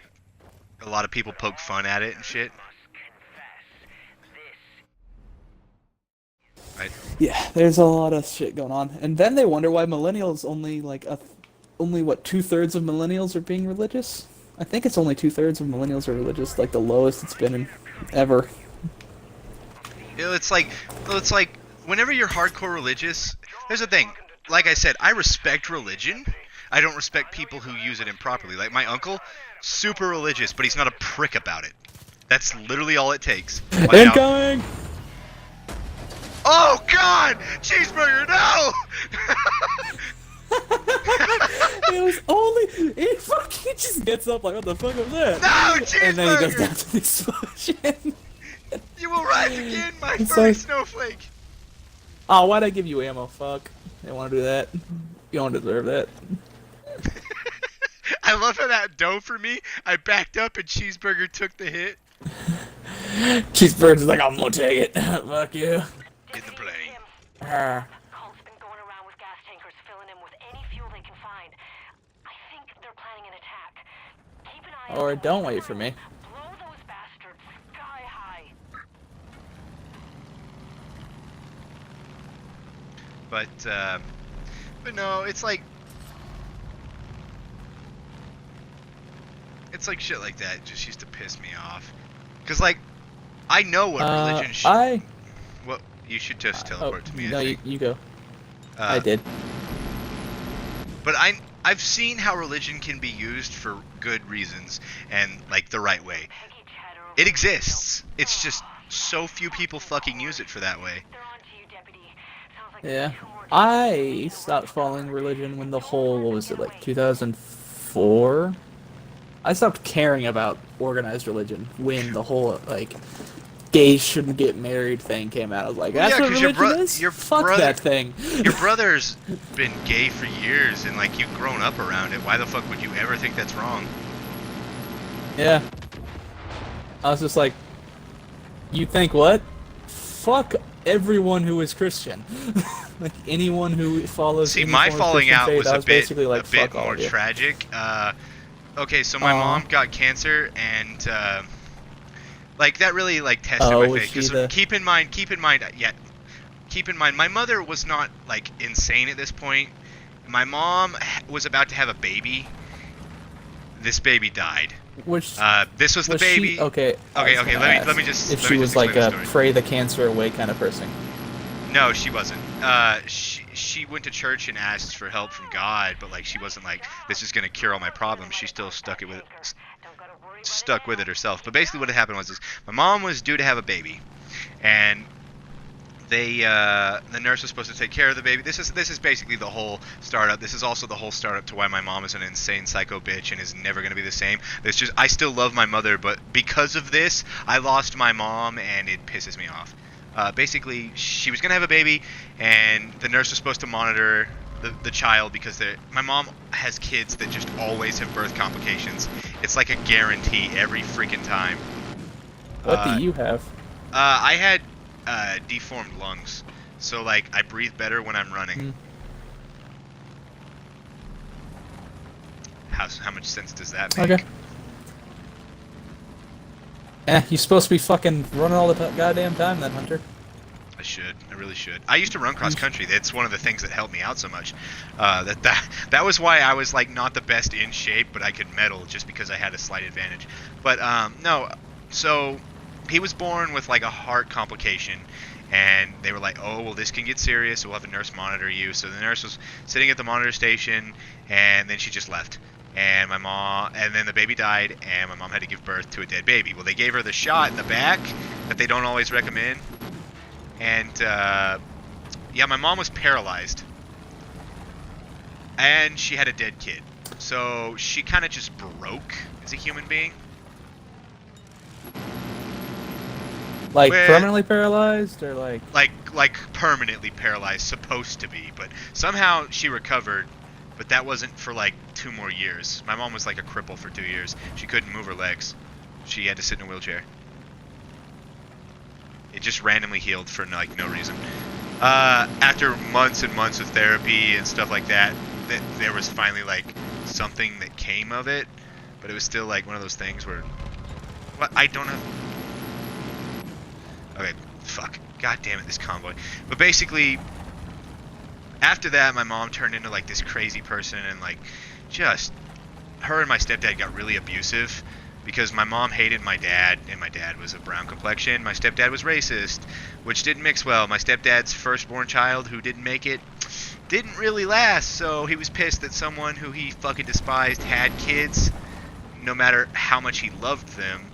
a lot of people poke fun at it and shit. Right? Yeah, there's a lot of shit going on. And then they wonder why millennials only what, 2/3 of millennials are being religious? I think it's only 2/3 of millennials are religious, like the lowest it's been in ever. It's like whenever you're hardcore religious, there's a thing. Like I said, I respect religion. I don't respect people who use it improperly. Like my uncle, super religious, but he's not a prick about it. That's literally all it takes. Watch out. Incoming! Oh God! Cheeseburger, no! It was only he just gets up like, what the fuck was that? No, And then he goes cheeseburger! down to the explosion. You will rise again, my I'm furry sorry. snowflake. Oh, why'd I give you ammo? Fuck. I didn't want to do that. You don't deserve that. I love how that dove for me. I backed up and Cheeseburger took the hit. Cheeseburger's like, I'm gonna take it. Fuck you. In the plane. Colt's been going around with gas tankers, filling them with any fuel they can find. I think they're planning an attack. Keep an eye Or out. don't wait for me. Blow those bastards sky high. But no, it's like shit like that just used to piss me off. Cause like, I know what religion should. Well, you should just teleport to me. No, I you, think. you go. Uh, I did. But I've seen how religion can be used for good reasons and like the right way. It exists. It's just so few people fucking use it for that way. They're on to you, deputy. Sounds like Yeah. two more I stopped following religion when the whole, what was it, like 2004? I stopped caring about organized religion when the whole like gays shouldn't get married thing came out. I was like, Well, that's yeah, what 'cause religion is. your Fuck brother, that thing. your brother's been gay for years, and like you've grown up around it. Why the fuck would you ever think that's wrong? Yeah. I was just like, you think what? Fuck everyone who is Christian. Like anyone who follows. See, any my form of falling Christian out faith, was I a was bit basically like, fuck all more of you. tragic. Okay, so my Aw. mom got cancer, and like that really like tested Oh, my was faith. she 'Cause the- keep in mind, my mother was not like insane at this point. My mom was about to have a baby. This baby died. Which This was the was baby. she? Okay. I Okay, was okay. gonna Let ask me just. if let she me was just like explain a the story. pray the cancer away kind of person. No, she wasn't. She went to church and asked for help from God, but like she wasn't like this is gonna cure all my problems. She still stuck with it herself. But basically, what had happened was this: my mom was due to have a baby, and the nurse was supposed to take care of the baby. This is basically the whole startup. This is also the whole startup to why my mom is an insane psycho bitch and is never gonna be the same. There's just I still love my mother, but because of this, I lost my mom, and it pisses me off. Basically, she was gonna have a baby, and the nurse was supposed to monitor the child because my mom has kids that just always have birth complications. It's like a guarantee every freaking time. What do you have? I had deformed lungs, so like I breathe better when I'm running. How much sense does that make? Okay. You're supposed to be fucking running all the goddamn time, then, Hunter. I should. I really should. I used to run cross country. That's one of the things that helped me out so much. That was why I was like not the best in shape, but I could medal just because I had a slight advantage. But no, so he was born with like a heart complication, and they were like, oh well, this can get serious. We'll have a nurse monitor you. So the nurse was sitting at the monitor station, and then she just left. And then the baby died, and my mom had to give birth to a dead baby. Well, they gave her the shot in the back that they don't always recommend. And, yeah, my mom was paralyzed. And she had a dead kid. So she kind of just broke as a human being. Like Where- permanently paralyzed, or like? Like permanently paralyzed, supposed to be. But somehow she recovered. But that wasn't for like 2 more years. My mom was like a cripple for 2 years. She couldn't move her legs. She had to sit in a wheelchair. It just randomly healed for like no reason. After months and months of therapy and stuff like that, there was finally like something that came of it. But it was still like one of those things where, what? I don't have. Okay, fuck. God damn it, this convoy. But basically, after that, my mom turned into like this crazy person, and like just her and my stepdad got really abusive because my mom hated my dad, and my dad was a brown complexion. My stepdad was racist, which didn't mix well. My stepdad's firstborn child, who didn't make it, didn't really last, so he was pissed that someone who he fucking despised had kids, no matter how much he loved them.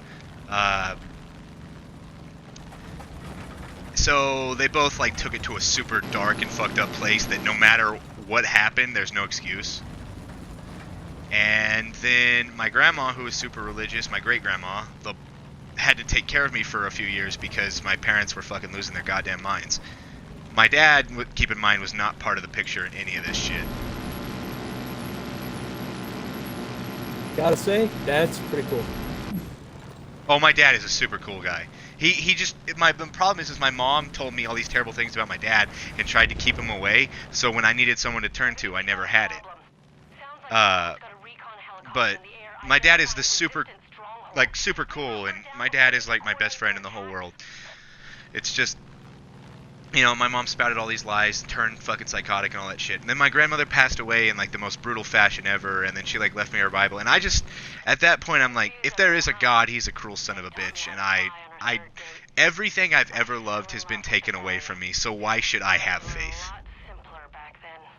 So they both like took it to a super dark and fucked up place that no matter what happened, there's no excuse. And then my grandma, who was super religious, my great grandma, had to take care of me for a few years because my parents were fucking losing their goddamn minds. My dad, keep in mind, was not part of the picture in any of this shit. Gotta say, Dad's pretty cool. Oh, my dad is a super cool guy. He just, the problem is my mom told me all these terrible things about my dad and tried to keep him away, so when I needed someone to turn to, I never had it. But my dad is the super cool, and my dad is like my best friend in the whole world. It's just, you know, my mom spouted all these lies, turned fucking psychotic and all that shit. And then my grandmother passed away in like the most brutal fashion ever, and then she like left me her Bible. And I just, at that point, I'm like, if there is a God, he's a cruel son of a bitch. And everything I've ever loved has been taken away from me, so why should I have faith?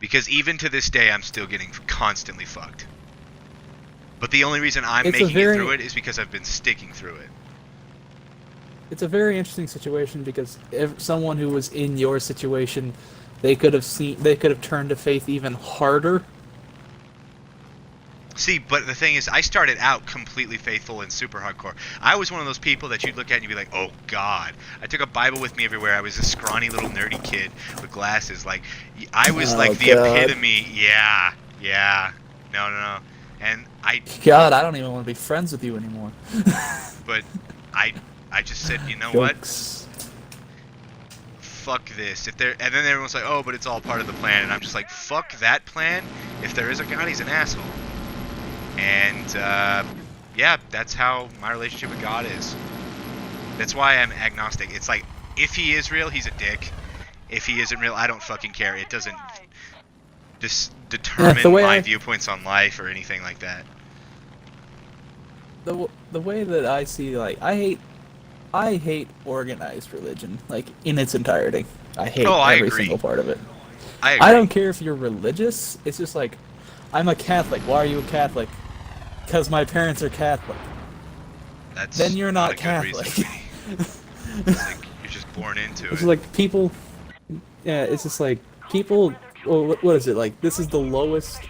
Because even to this day, I'm still getting constantly fucked. But the only reason I'm making it through it is because I've been sticking through it. It's a very interesting situation because if someone who was in your situation, they could have turned to faith even harder. See, but the thing is, I started out completely faithful and super hardcore. I was one of those people that you'd look at and you'd be like, oh, God. I took a Bible with me everywhere. I was a scrawny little nerdy kid with glasses. Like, I was like the God. epitome. Yeah. No. And God, I don't even want to be friends with you anymore. but I just said, you know what? Jokes. Fuck this. And then everyone's like, oh, but it's all part of the plan. And I'm just like, fuck that plan. If there is a God, he's an asshole. And, yeah, that's how my relationship with God is. That's why I'm agnostic. It's like, if he is real, he's a dick. If he isn't real, I don't fucking care. It doesn't determine my viewpoints on life or anything like that. The way that I see, like, I hate organized religion, like, in its entirety. I hate every single part of it. I agree. I don't care if you're religious. It's just like, I'm a Catholic. Why are you a Catholic? Because my parents are Catholic. Then you're not Catholic. It's like you're just born into it. It's like people. Yeah, it's just like people. Well, what is it like? This is the lowest.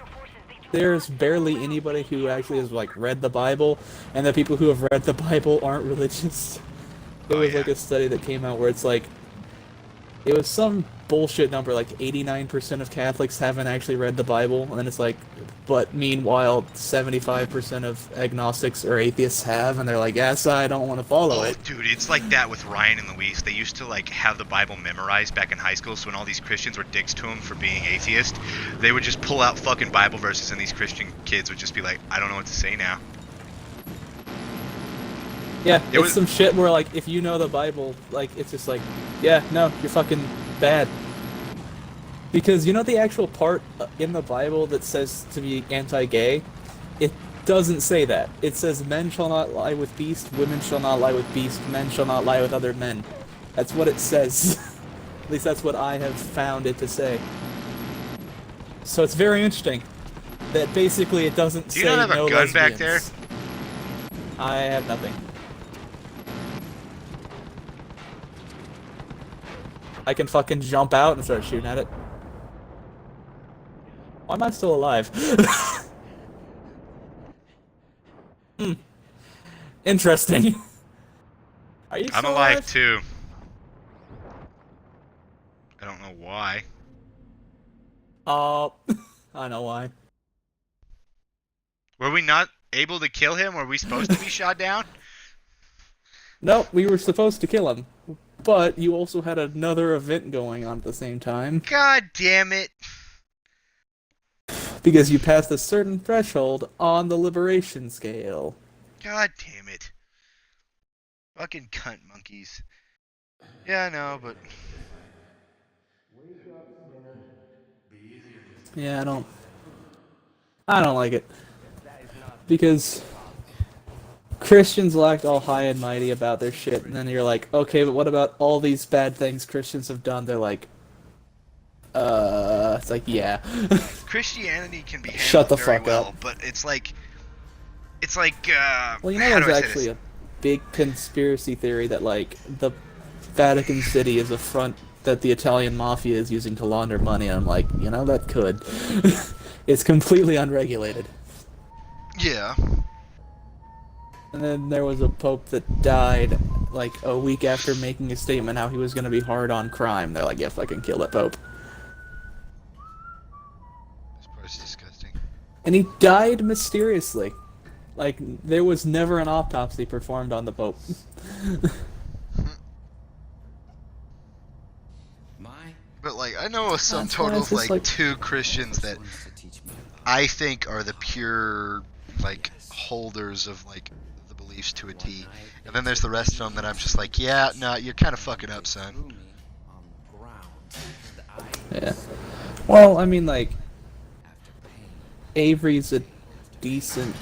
There's barely anybody who actually has like read the Bible, and the people who have read the Bible aren't religious. It was like a study that came out where it's like, it was some bullshit number, like 89% of Catholics haven't actually read the Bible, and then it's like, but meanwhile 75% of agnostics or atheists have, and they're like, yes, I don't want to follow it. Dude, it's like that with Ryan and Luis. They used to like have the Bible memorized back in high school, so when all these Christians were dicks to them for being atheist, they would just pull out fucking Bible verses, and these Christian kids would just be like, I don't know what to say now. Yeah, it's some shit where, like, if you know the Bible, like, it's just like, yeah, no, you're fucking bad. Because you know the actual part in the Bible that says to be anti-gay? It doesn't say that. It says men shall not lie with beasts, women shall not lie with beasts, men shall not lie with other men. That's what it says. At least that's what I have found it to say. So it's very interesting that basically it doesn't say no lesbians. Do you not have a gun back there? I have nothing. I can fucking jump out and start shooting at it. Why am I still alive? Interesting. Are you still I'm alive too. I don't know why. I know why. Were we not able to kill him? Were we supposed to be shot down? No, we were supposed to kill him. But you also had another event going on at the same time. God damn it. Because you passed a certain threshold on the liberation scale. God damn it. Fucking cunt monkeys. Yeah, I know, but... Yeah, I don't like it. Because Christians will act all high and mighty about their shit, and then you're like, okay, but what about all these bad things Christians have done? They're like, it's like, yeah. Christianity can be handled Shut the very fuck well, up. but it's like, well, you know, there's actually a big conspiracy theory that, like, the Vatican City is a front that the Italian mafia is using to launder money, and I'm like, you know, that could. It's completely unregulated. Yeah. And then there was a pope that died, like, a week after making a statement how he was going to be hard on crime. They're like, yeah, fucking kill that pope. This part's disgusting. And he died mysteriously. Like, there was never an autopsy performed on the pope. But, like, I know a sum total of, like, 2 Christians that I think are the pure, like, holders of, like, the beliefs to a T. And then there's the rest of them that I'm just like, yeah, no, you're kind of fucking up, son. Yeah. Well, I mean, like, Avery's a decent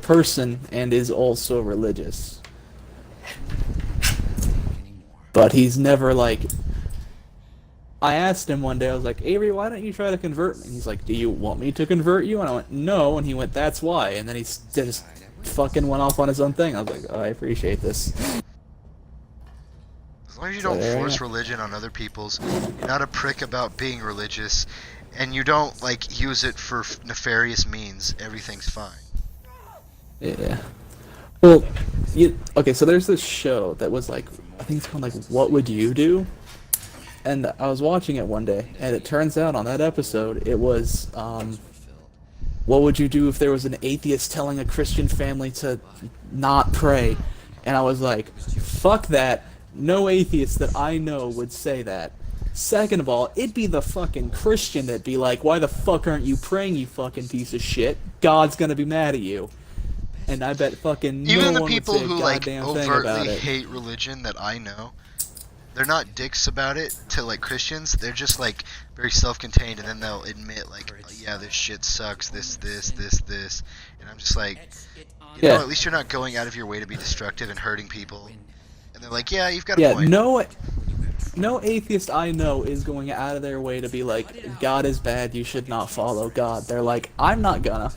person and is also religious. But he's never, like... I asked him one day, I was like, Avery, why don't you try to convert me? And he's like, do you want me to convert you? And I went, no. And he went, that's why. And then he just fucking went off on his own thing. I was like, oh, I appreciate this. As long as you don't force religion on other people's, you're not a prick about being religious, and you don't like use it for nefarious means, everything's fine. Yeah. Well, okay, so there's this show that was like, I think it's called like What Would You Do? And I was watching it one day, and it turns out on that episode, it was, what would you do if there was an atheist telling a Christian family to not pray? And I was like, fuck that. No atheist that I know would say that. Second of all, it'd be the fucking Christian that'd be like, why the fuck aren't you praying, you fucking piece of shit? God's gonna be mad at you. And I bet fucking Even no the one would people say a who like goddamn thing about overtly it. hate religion that I know, they're not dicks about it to like Christians. They're just like very self-contained, and then they'll admit like, oh, yeah, this shit sucks. This, and I'm just like, you know, at least you're not going out of your way to be destructive and hurting people. And they're like, yeah, you've got a point. No atheist I know is going out of their way to be like, God is bad, you should not follow God. They're like, I'm not gonna.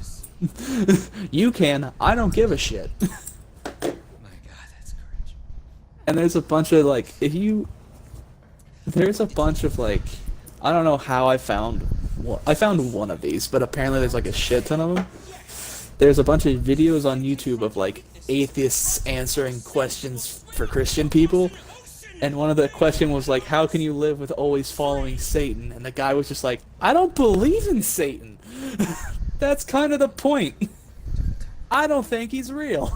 You can, I don't give a shit. My God, that's courage. And there's a bunch of like, there's a bunch of like, I don't know how I found one of these, but apparently there's like a shit ton of them. There's a bunch of videos on YouTube of like atheists answering questions for Christian people. And one of the question was like, how can you live with always following Satan? And the guy was just like, I don't believe in Satan. That's kind of the point. I don't think he's real.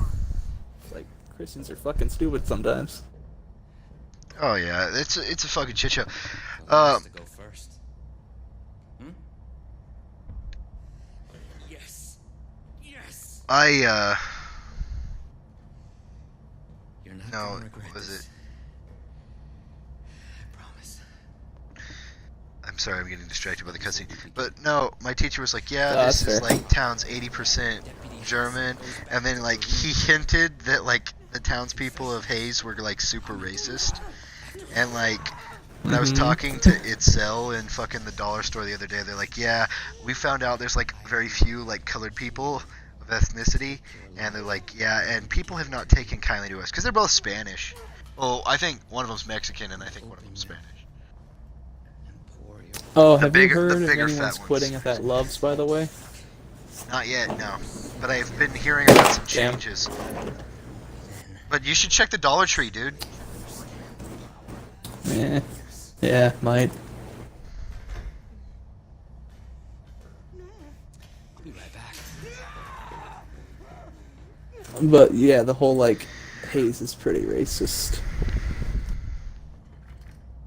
Like, Christians are fucking stupid sometimes. Oh yeah, it's a fucking shit show. Who wants to go first? Yes. Yes. You're not no, gonna regret what was this. it? I promise. I'm sorry, I'm getting distracted by the cutscene. But no, my teacher was like, yeah, Oh, this that's is fair. like town's 80% German, and then like he hinted that like the townspeople of Hayes were like super racist, and like when I was talking to Itzel in fucking the dollar store the other day, they're like, yeah, we found out there's like very few like colored people of ethnicity, and they're like, yeah, and people have not taken kindly to us because they're both Spanish. Well, I think one of them's Mexican, and I think one of them's Spanish. Oh, The have bigger- you heard the if bigger anyone's fat ones. quitting at that Loves, by the way? Not yet, no. But I've been hearing about some Damn. changes. But you should check the Dollar Tree, dude. Yeah, might. I'll be right back. But yeah, the whole like Hayes is pretty racist.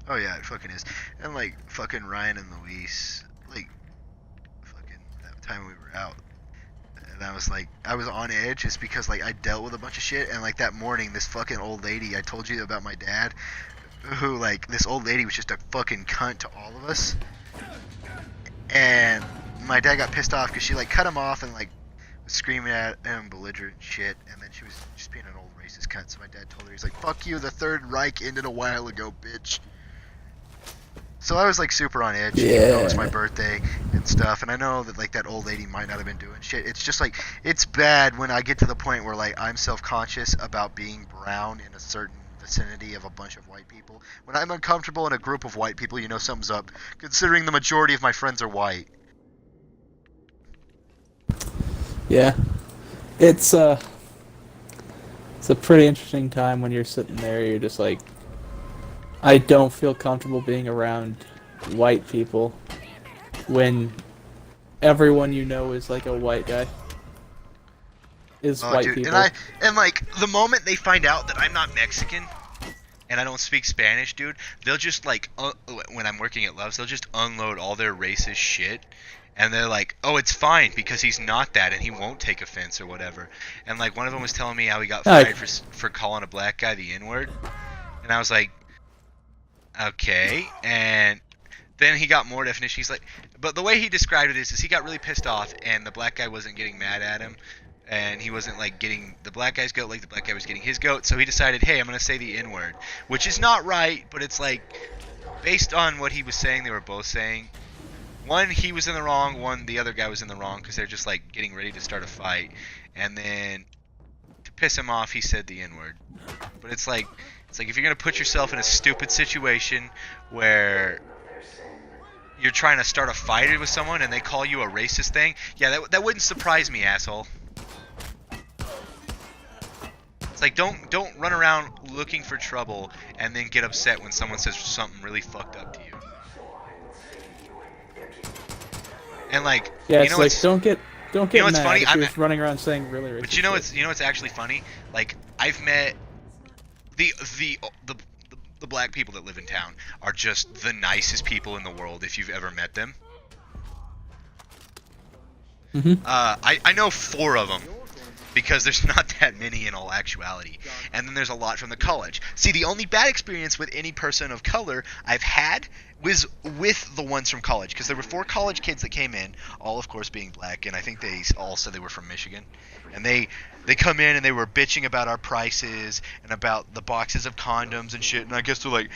Oh yeah, it fucking is. And like fucking Ryan and Luis, like fucking that time we were out. And I was like, I was on edge just because like I dealt with a bunch of shit, and like that morning this fucking old lady, I told you about my dad, who like this old lady was just a fucking cunt to all of us. And my dad got pissed off because she like cut him off and like was screaming at him, belligerent shit, and then she was just being an old racist cunt. So my dad told her, he's like, fuck you, the Third Reich ended a while ago, bitch. So I was like super on edge, even though it was my birthday and stuff, and I know that like that old lady might not have been doing shit. It's just like, it's bad when I get to the point where like I'm self-conscious about being brown in a certain vicinity of a bunch of white people. When I'm uncomfortable in a group of white people, you know something's up, considering the majority of my friends are white. Yeah, it's a pretty interesting time when you're sitting there. You're just like, I don't feel comfortable being around white people when everyone you know is like a white guy. Is Oh, white dude, people. and like the moment they find out that I'm not Mexican and I don't speak Spanish, dude, they'll just like when I'm working at Love's, they'll just unload all their racist shit, and they're like, oh, it's fine because he's not that and he won't take offense or whatever. And like one of them was telling me how he got fired for calling a black guy the N-word, and I was like, okay. And then he got more definition. He's like, but the way he described it is he got really pissed off and the black guy wasn't getting mad at him, and he wasn't like getting the black guy's goat like the black guy was getting his goat. So he decided, hey, I'm gonna say the N-word, which is not right, but it's like based on what he was saying, they were both saying. One, he was in the wrong. One, the other guy was in the wrong because they're just like getting ready to start a fight. And then to piss him off, he said the N-word. But it's like if you're gonna put yourself in a stupid situation where you're trying to start a fight with someone and they call you a racist thing, yeah, that wouldn't surprise me, asshole. It's like don't run around looking for trouble and then get upset when someone says something really fucked up to you. And like, Yeah, you it's know like what's don't get you know what's mad funny? if you're just running around saying really racist But you know shit. what's actually funny? Like I've met the the black people that live in town are just the nicest people in the world if you've ever met them. I know 4 of them because there's not that many in all actuality, and then there's a lot from the college. See, the only bad experience with any person of color I've had was with the ones from college, because there were 4 college kids that came in, all of course being black, and I think they all said they were from Michigan, and they come in and they were bitching about our prices and about the boxes of condoms and shit, and I guess they're like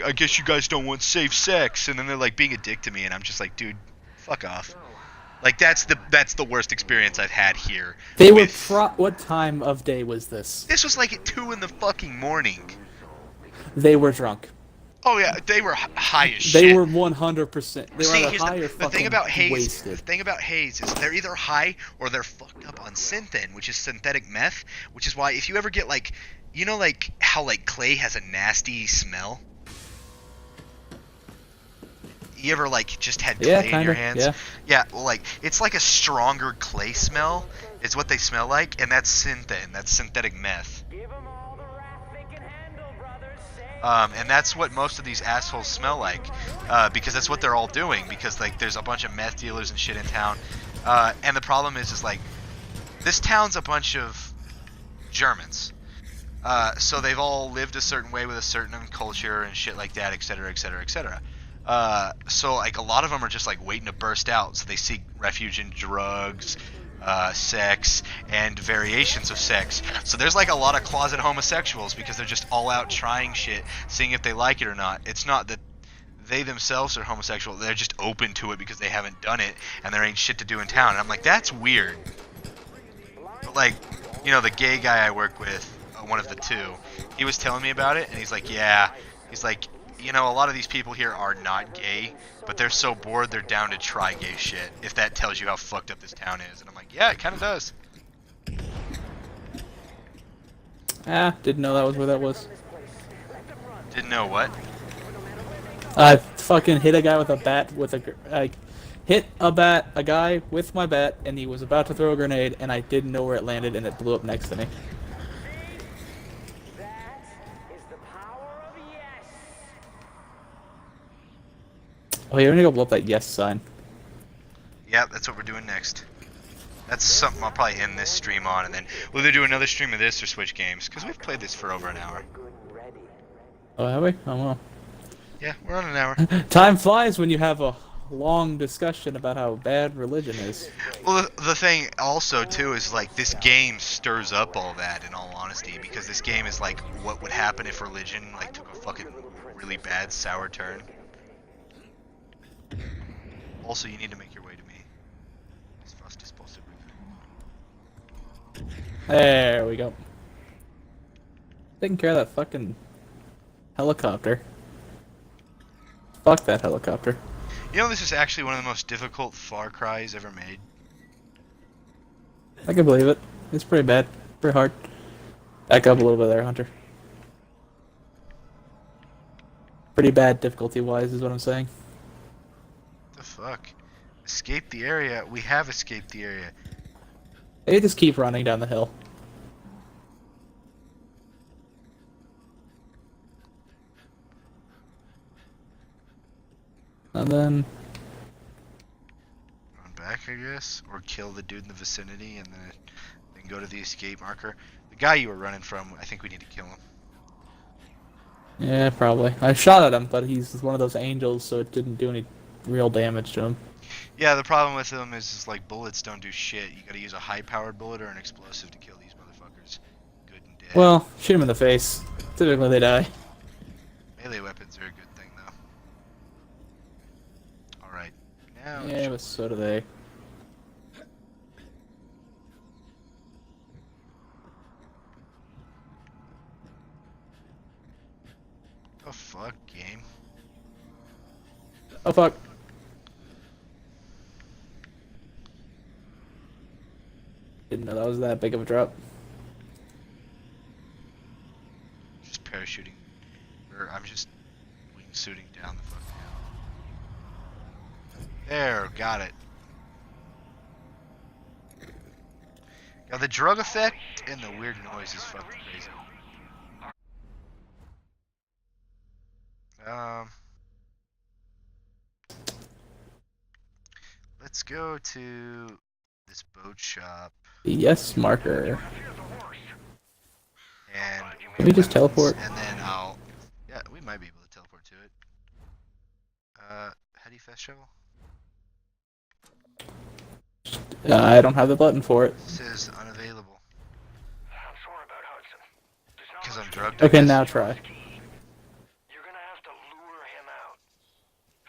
I guess you guys don't want safe sex, and then they're like being a dick to me, and I'm just like, dude, fuck off. Like that's the worst experience I've had here. They were what time of day was this? This was like at 2 in the fucking morning. They were drunk. Oh yeah, they were high as shit. They were 100%. They were either high or the fucking thing about haze. wasted. The thing about haze is they're either high or they're fucked up on synthen, which is synthetic meth. Which is why if you ever get like, you know, like how like clay has a nasty smell. You ever like just had clay in your hands? Yeah, well, like it's like a stronger clay smell is what they smell like, and that's synthen. That's synthetic meth. And that's what most of these assholes smell like, because that's what they're all doing. Because like there's a bunch of meth dealers and shit in town, and the problem is like this town's a bunch of Germans. So they've all lived a certain way with a certain culture and shit like that, etc., etc., etc. So like a lot of them are just like waiting to burst out, so they seek refuge in drugs, sex, and variations of sex. So there's like a lot of closet homosexuals because they're just all out trying shit, seeing if they like it or not. It's not that they themselves are homosexual, they're just open to it because they haven't done it and there ain't shit to do in town. And I'm like, that's weird. But like, you know, the gay guy I work with, one of the 2, he was telling me about it, and he's like, yeah, he's like, you know, a lot of these people here are not gay, but they're so bored they're down to try gay shit, if that tells you how fucked up this town is. And I'm like, yeah, it kind of does. Didn't know that was where that was. Didn't know what? I fucking hit a guy with a bat I hit a guy with my bat, and he was about to throw a grenade, and I didn't know where it landed, and it blew up next to me. Oh, you're gonna go blow up that yes sign. Yeah, that's what we're doing next. That's something I'll probably end this stream on, and then we'll either do another stream of this or switch games, because we've played this for over an hour. Oh, have we? Oh, well. Yeah, we're on an hour. Time flies when you have a long discussion about how bad religion is. Well, the thing also, too, is like this game stirs up all that, in all honesty, because this game is like what would happen if religion like took a fucking really bad sour turn. Also, you need to make your way to me as fast as possible. There we go. Taking care of that fucking helicopter. Fuck that helicopter. You know, this is actually one of the most difficult Far Cry's ever made. I can believe it. It's pretty bad. Pretty hard. Back up a little bit there, Hunter. Pretty bad difficulty-wise is what I'm saying. The fuck? Escape the area? We have escaped the area. They just keep running down the hill. And then... run back, I guess? Or kill the dude in the vicinity and then go to the escape marker. The guy you were running from, I think we need to kill him. Yeah, probably. I shot at him, but he's one of those angels, so it didn't do any real damage to him. Yeah, the problem with them is like bullets don't do shit. You gotta use a high-powered bullet or an explosive to kill these motherfuckers. Good and dead. Well, shoot him in the face. Typically they die. Melee weapons are a good thing, though. Alright. Now... Yeah, but so do they. The fuck, game? Oh, fuck. Didn't know that was that big of a drop. Just parachuting. Or I'm just wingsuiting down the fucking hill. There, got it. Now the drug effect and the weird noise is fucking crazy. Let's go to this boat shop Yes, marker. and Can we just teleport? And then I'll. Yeah, we might be able to teleport to it. Heady fast travel. I don't have the button for it. It says unavailable. I'm sorry about Hudson. There's not Because I'm much drugged. I Okay, guess. now try. You're gonna have to lure him out.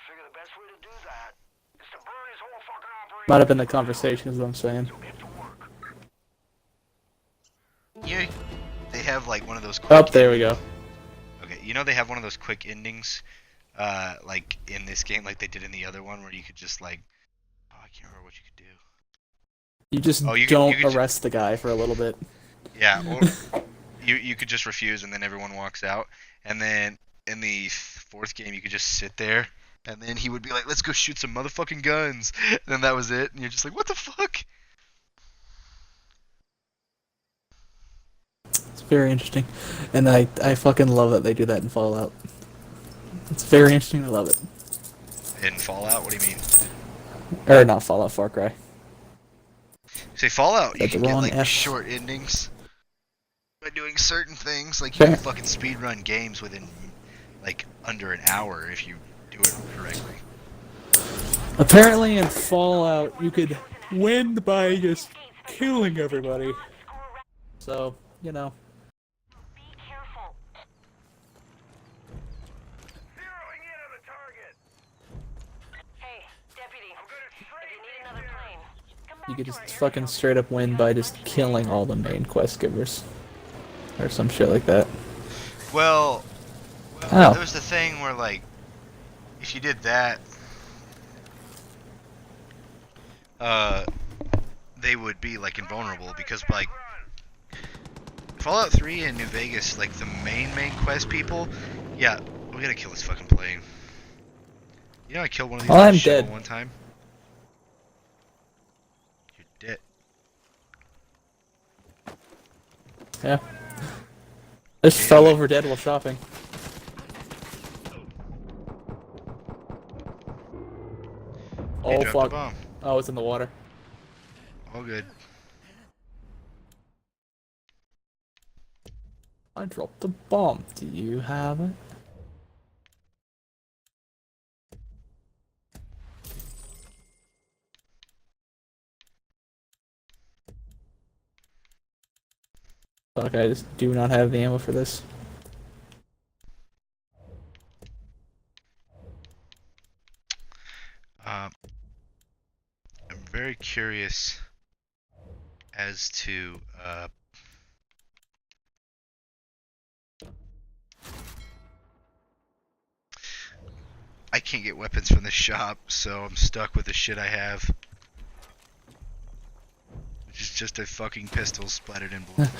Figure the best way to do that is to burn his whole fucking operation. Might have been the conversation, is what I'm saying. Get to work. Yeah, they have like one of those. Oh, there we go. Okay, you know they have one of those quick endings, like in this game, like they did in the other one, where you could just like, oh, I can't remember what you could do. You just Oh, you don't could ju- arrest the guy for a little bit. Yeah, or you could just refuse, and then everyone walks out, and then in the fourth game, you could just sit there, and then he would be like, "Let's go shoot some motherfucking guns," and then that was it, and you're just like, "What the fuck?" It's very interesting. And I fucking love that they do that in Fallout. It's very interesting. I love it. In Fallout, what do you mean? Or not Fallout, Far Cry. Say Fallout, you That's can get wrong like F. short endings by doing certain things. Like you can fucking speedrun games within like under an hour if you do it correctly. Apparently in Fallout, you could win by just killing everybody. So, you know. Be careful. Zeroing in on the target. Hey, deputy. If you need another plane, come back You could to just our fucking straight up win by just killing all the main quest givers. Or some shit like that. Well, Oh. there was the thing where like if you did that, they would be like invulnerable because like Fallout 3 and New Vegas, like the main quest people, yeah, we gotta kill this fucking plane. You know I killed one of these Oh, I'm shit dead. one time. You're dead. Yeah. Just fell over dead while shopping. You Oh dropped the fuck. bomb. Oh, it's in the water. All good. I dropped the bomb. Do you have it? Fuck, I just do not have the ammo for this. I'm very curious as to I can't get weapons from the shop, so I'm stuck with the shit I have. Which is just a fucking pistol splattered in blood.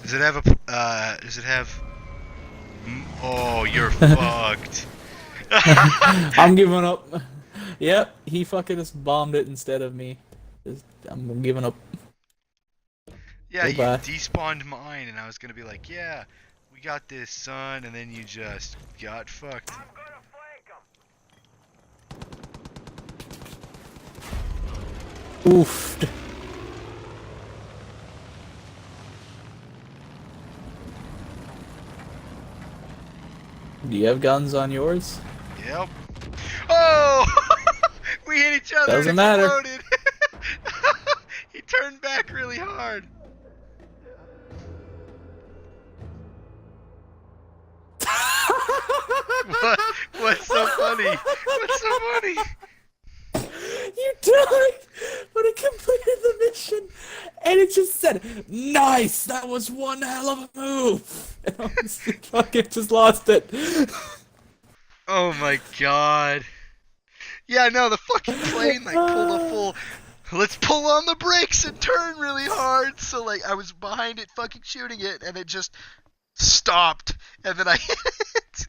Does it have a does it have Oh, you're fucked. I'm giving up. Yep, he fucking just bombed it instead of me. I'm giving up. Yeah, Goodbye. you despawned mine, and I was gonna be like, yeah, we got this, son, and then you just got fucked. I'm gonna flank him. Oof. Do you have guns on yours? Yep. Oh! We hit each other. Doesn't and matter. exploded. He turned back really hard. What? What's so funny? What's so funny? You died, but it completed the mission, and it just said, "Nice, that was one hell of a move." And I was fucking just lost it. Oh my god. Yeah, no, the fucking plane like pulled a full let's pull on the brakes and turn really hard. So like I was behind it fucking shooting it and it just stopped and then I hit it.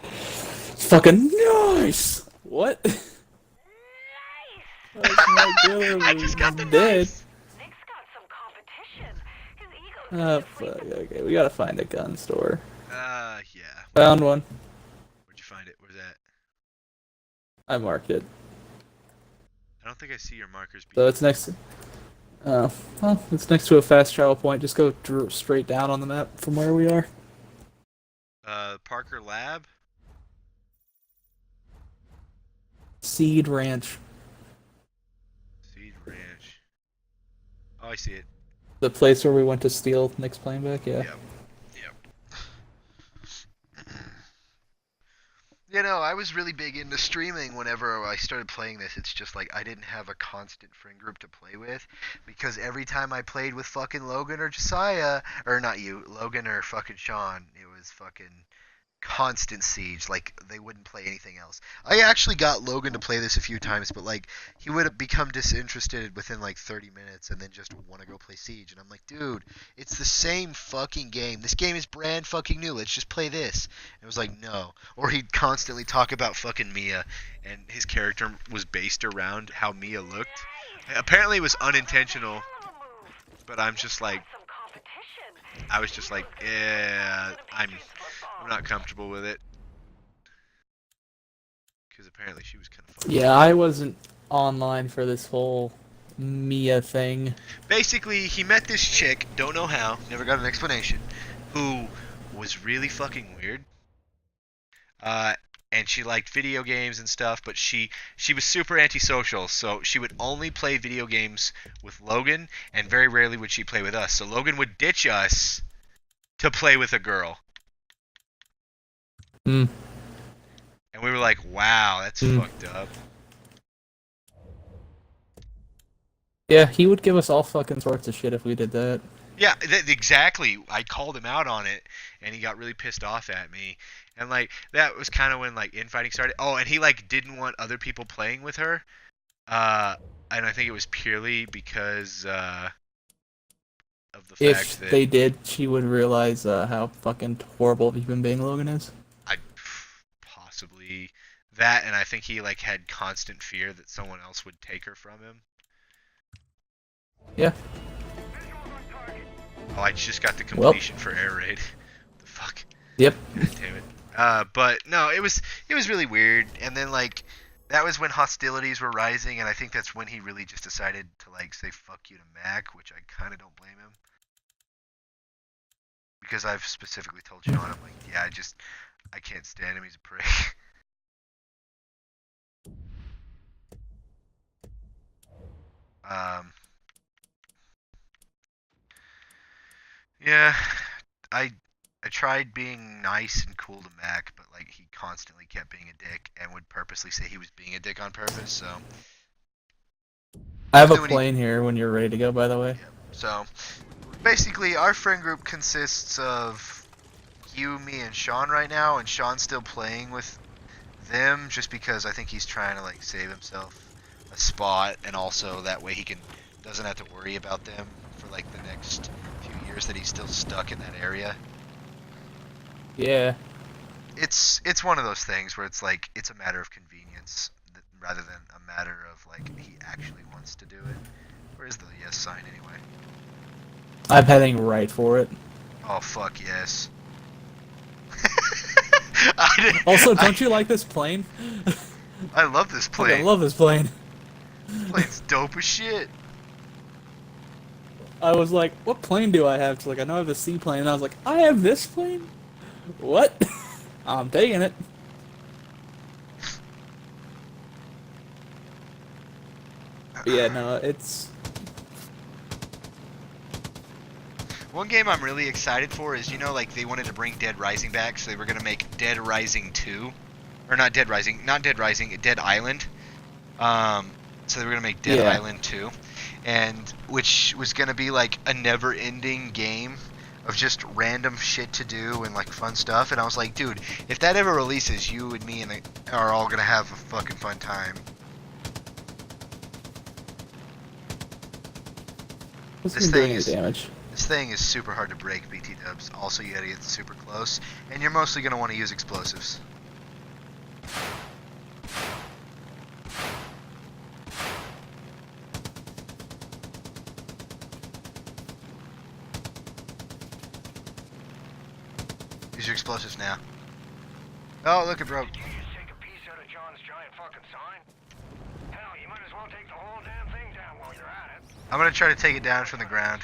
Fucking nice. What? That's my killer. I just got the dead. nice. Nick's got some competition. His ego's Oh fuck. Okay, we gotta find a gun store. Yeah. Found one. Where'd you find it? Where's that? I marked it. I don't think I see your markers. So it's next. Oh, well, it's next to a fast travel point. Just go straight down on the map from where we are. Parker Lab. Seed Ranch. Seed Ranch. Oh, I see it. The place where we went to steal Nick's plane back. Yeah. Yep. You know, I was really big into streaming whenever I started playing this. It's just like I didn't have a constant friend group to play with because every time I played with fucking Logan or Josiah, or not you, Logan or fucking Sean, it was fucking constant siege. Like they wouldn't play anything else. I actually got Logan to play this a few times, but like he would have become disinterested within like 30 minutes and then just want to go play Siege. And I'm like, dude, it's the same fucking game. This game is brand fucking new. Let's just play this. And it was like, no. Or he'd constantly talk about fucking Mia, and his character was based around how Mia looked. Apparently it was unintentional, but I'm just like, some competition. I was just like, yeah, I'm not comfortable with it. Because apparently she was kind of fun. Yeah, I wasn't online for this whole Mia thing. Basically, he met this chick, don't know how, never got an explanation, who was really fucking weird. And she liked video games and stuff, but she was super antisocial, so she would only play video games with Logan, and very rarely would she play with us. So Logan would ditch us to play with a girl. Hmm. And we were like, wow, that's fucked up. Yeah, he would give us all fucking sorts of shit if we did that. Yeah, exactly. I called him out on it, and he got really pissed off at me. And like that was kind of when like infighting started. Oh, and he like didn't want other people playing with her. And I think it was purely because of the fact If that they did, she would realize how fucking horrible of a human being Logan is. I possibly that, and I think he like had constant fear that someone else would take her from him. Yeah. Oh, I just got the completion for Air Raid. What the fuck? Yep. God damn it. But no, it was really weird. And then like that was when hostilities were rising, and I think that's when he really just decided to like say fuck you to Mac, which I kind of don't blame him. Because I've specifically told Sean, I'm like, yeah, I can't stand him. He's a prick. Yeah, I tried being nice and cool to Mac, but like he constantly kept being a dick and would purposely say he was being a dick on purpose. So I have a plane here when you're ready to go, by the way. yeah. So basically, our friend group consists of you, me, and Sean right now, and Sean's still playing with them just because I think he's trying to like save himself a spot, and also that way he doesn't have to worry about them for like the next few years that he's still stuck in that area. Yeah. It's one of those things where it's like it's a matter of convenience rather than a matter of like he actually wants to do it. Where's the yes sign anyway? I'm heading right for it. Oh fuck yes. Also, don't you like this plane? I love this plane. I love this plane. This plane's dope as shit. I was like, what plane do I have? It's like, I know I have the seaplane. And I was like, I have this plane? What? I'm taking it. But yeah, no, it's... One game I'm really excited for is, you know, like they wanted to bring Dead Rising back, so they were gonna make Dead Rising 2, or not Dead Rising, Dead Island. So they were gonna make Dead Island 2, and which was gonna be like a never-ending game of just random shit to do and like fun stuff. And I was like, dude, if that ever releases, you and me are all gonna have a fucking fun time. This This isn't doing thing any is damage. this thing is super hard to break, BT dubs. Also, you gotta get super close, and you're mostly gonna want to use explosives. Use your explosives now. Oh, look, it broke. Did you just take a piece out of John's giant fucking sign? Hell, you might as well take the whole damn thing down while you're at it. I'm gonna try to take it down from the ground.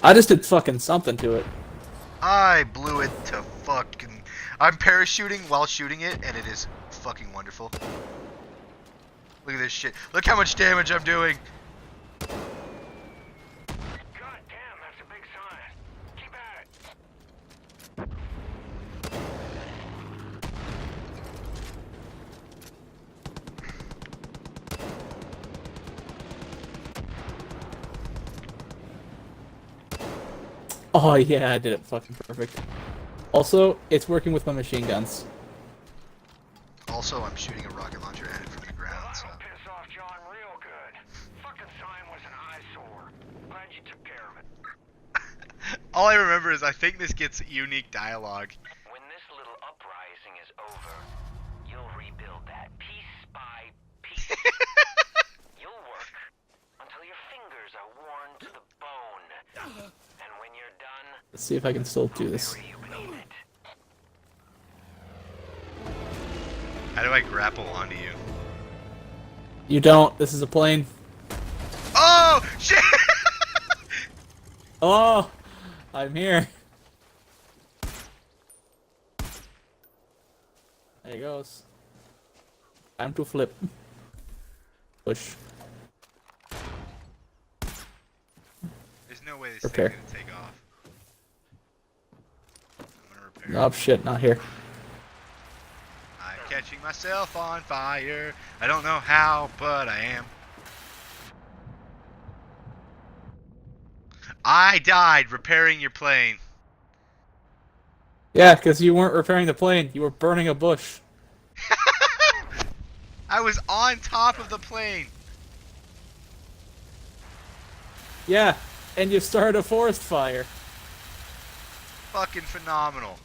I just did fucking something to it. I blew it to fucking... I'm parachuting while shooting it, and it is fucking wonderful. Look at this shit. Look how much damage I'm doing. God damn, that's a big sign. Keep at it. Oh yeah, I did it fucking perfect. Also, it's working with my machine guns. Also, I'm shooting a rocket launcher at it from the ground, so... That'll piss off John real good. Fucking sign was an eyesore. Glad you took care of it. All I remember is I think this gets unique dialogue. When this little uprising is over, you'll rebuild that piece by piece. You'll work until your fingers are worn to the bone. And when you're done, Let's see if I can still do this. bury you beneath it. How do I grapple onto you? You don't. This is a plane. Oh, shit! Oh, I'm here. There he goes. Time to flip. Push. There's no way this Repair. thing's gonna take off. I'm gonna repair it. Oh shit, not here. I'm catching myself on fire. I don't know how, but I am. I died repairing your plane. Yeah, because you weren't repairing the plane. You were burning a bush. I was on top of the plane. Yeah, and you started a forest fire. Fucking phenomenal.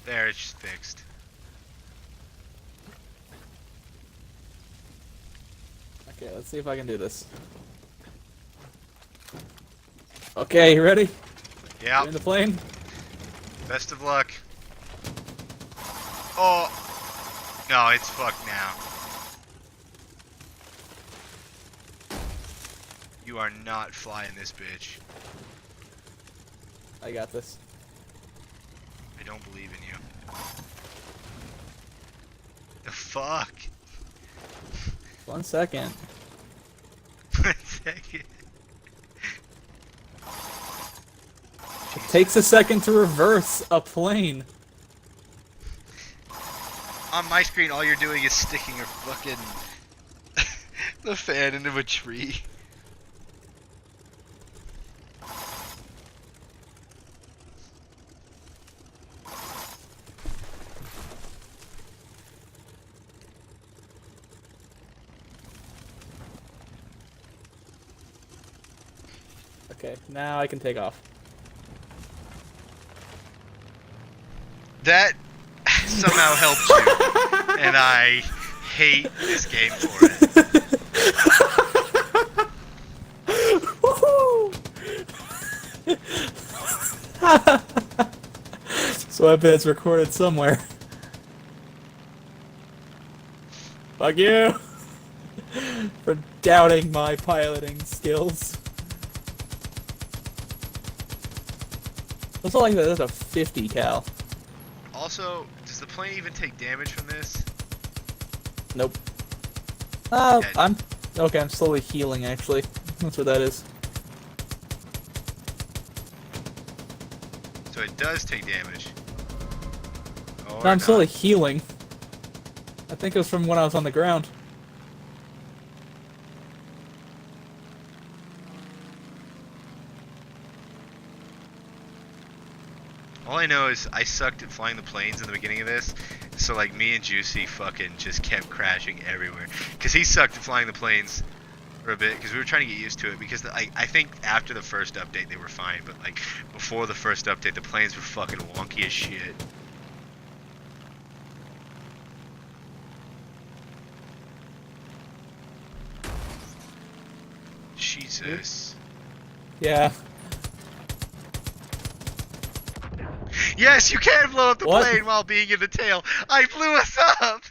There, it's fixed. Okay, let's see if I can do this. Okay, you ready? Yeah. You're in the plane? Best of luck. Oh. No, it's fucked now. You are not flying this bitch. I got this. I don't believe in you. The fuck? 1 second. 1 second. It takes a second to reverse a plane. On my screen, all you're doing is sticking a fucking the fan into a tree. Okay, now I can take off. That somehow helps you, and I hate this game for it. So I bet it's recorded somewhere. Fuck you! For doubting my piloting skills. Looks like that's a 50 cal. Also, does the plane even take damage from this? Nope. Yeah. I'm okay. I'm slowly healing. Actually, that's what that is. So it does take damage. Or No, I'm not. slowly healing. I think it was from when I was on the ground. All I know is I sucked at flying the planes in the beginning of this, so like me and Juicy fucking just kept crashing everywhere. Cause he sucked at flying the planes for a bit, because we were trying to get used to it. Because I think after the first update they were fine, but like before the first update the planes were fucking wonky as shit. Jesus. Yeah. Yes, you can blow up the What? plane while being in the tail. I blew us up.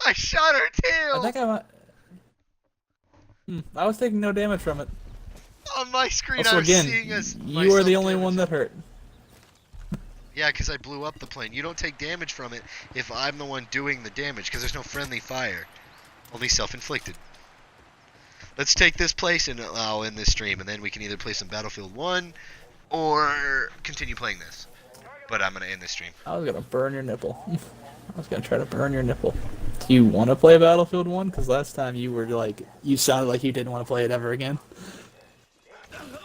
I shot her tail. I think I might. I was taking no damage from it. On my screen, Also, I was again, seeing us. you are the only myself one damage. that hurt. Yeah, because I blew up the plane. You don't take damage from it if I'm the one doing the damage, because there's no friendly fire. Only self-inflicted. Let's take this place and I'll end this stream, and then we can either play some Battlefield 1 or continue playing this. But I'm going to end this stream. I was gonna burn your nipple. I was gonna try to burn your nipple. Do you want to play Battlefield 1? Because last time you were like, you sounded like you didn't want to play it ever again.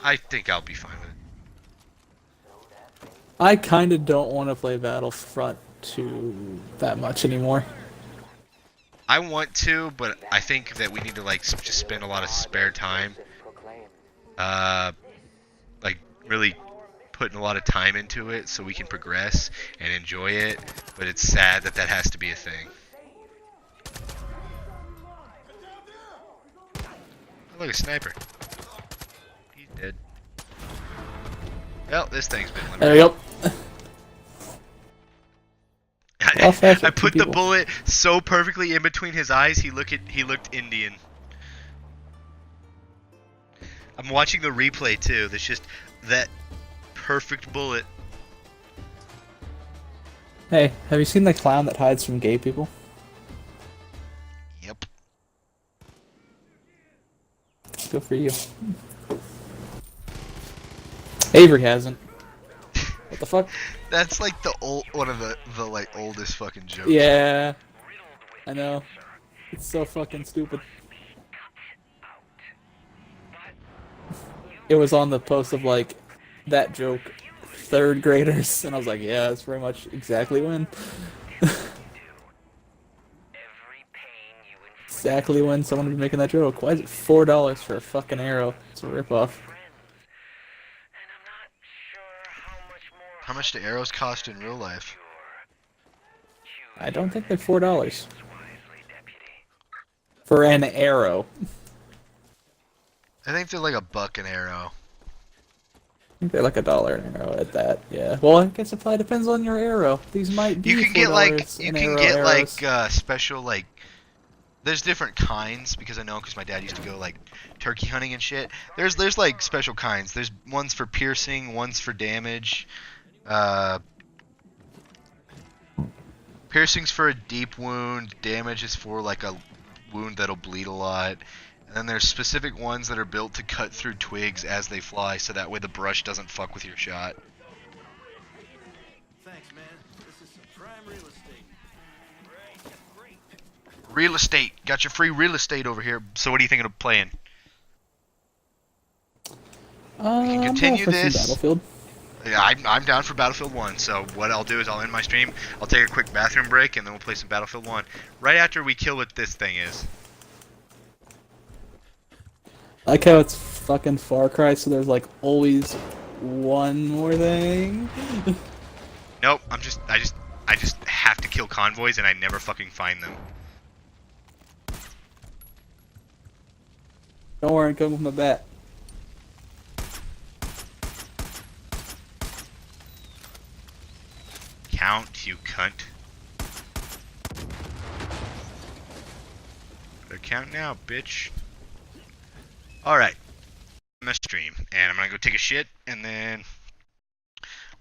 I think I'll be fine with it. I kind of don't want to play Battlefront 2 that much anymore. I want to, but I think that we need to like just spend a lot of spare time. Like really putting a lot of time into it so we can progress and enjoy it, but it's sad that that has to be a thing. Oh, look, a sniper. He's dead. Well, this thing's been There we go. I put the bullet so perfectly in between his eyes, he looked Indian. I'm watching the replay too. There's just that perfect bullet. Hey, have you seen the clown that hides from gay people? Yep. Good for you. Avery hasn't. What the fuck? That's like the one of the like oldest fucking jokes. Yeah. I know. It's so fucking stupid. It was on the post of like, that joke, 3rd graders, and I was like, yeah, that's very much exactly when. Exactly when someone would be making that joke. Why is it $4 for a fucking arrow? It's a ripoff. How much do arrows cost in real life? I don't think they're $4. For an arrow. I think they're like $1 an arrow. I think they're like $1 an arrow at that, yeah. Well, I guess it probably depends on your arrow. These might be You can get like $4 you an can arrow get arrows. like special like. There's different kinds because I know because my dad used to go like turkey hunting and shit. There's like special kinds. There's ones for piercing, ones for damage. Piercing's for a deep wound. Damage is for like a wound that'll bleed a lot. And then there's specific ones that are built to cut through twigs as they fly, so that way the brush doesn't fuck with your shot. Thanks, man. This is some prime real estate. Real estate. Got your free real estate over here. So what are you thinking of playing? I'm continue going for this. some Battlefield. Yeah, I'm down for Battlefield 1, so what I'll do is I'll end my stream, I'll take a quick bathroom break, and then we'll play some Battlefield 1. Right after we kill what this thing is. I like how it's fucking Farcry, so there's like always one more thing. Nope, I just have to kill convoys, and I never fucking find them. Don't worry, I'm coming with my bat. Count, you cunt. Better count now, bitch. Alright. I'm gonna stream, and I'm gonna go take a shit, and then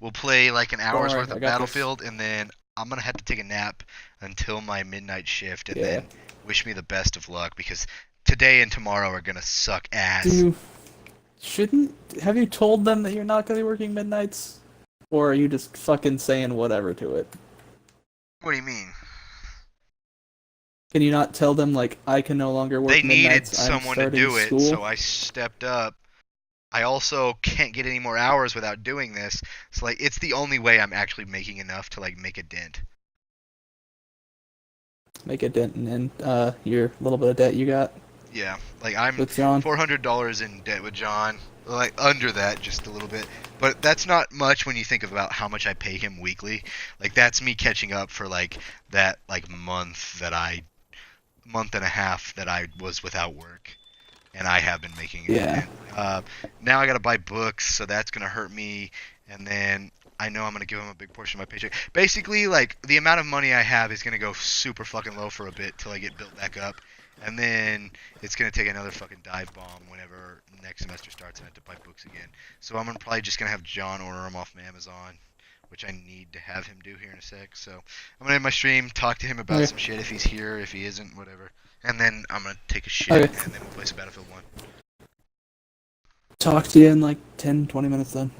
we'll play like an hour's worry, worth I of got Battlefield, and then I'm gonna have to take a nap until my midnight shift, and Yeah. then wish me the best of luck, because today and tomorrow are gonna suck ass. Have you told them that you're not gonna be working midnights? Or are you just fucking saying whatever to it? What do you mean? Can you not tell them, like, I can no longer work They needed midnights, I'm someone to starting do it, school? so I stepped up. I also can't get any more hours without doing this. So like it's the only way I'm actually making enough to like make a dent. Make a dent in your little bit of debt you got Yeah, like I'm with John. $400 in debt with John. Like under that, just a little bit. But that's not much when you think about how much I pay him weekly. Like that's me catching up for like that like month and a half that I was without work, and I have been making it. Yeah. Now I gotta buy books, so that's gonna hurt me. And then I know I'm gonna give him a big portion of my paycheck. Basically, like the amount of money I have is gonna go super fucking low for a bit till I get built back up, and then it's gonna take another fucking dive bomb whenever next semester starts and I have to buy books again. So I'm probably just gonna have John order them off Amazon, which I need to have him do here in a sec. So I'm gonna end my stream, talk to him about Okay. some shit if he's here, if he isn't, whatever. And then I'm gonna take a shit, Okay. and then we'll play some Battlefield 1. Talk to you in like 10, 20 minutes then.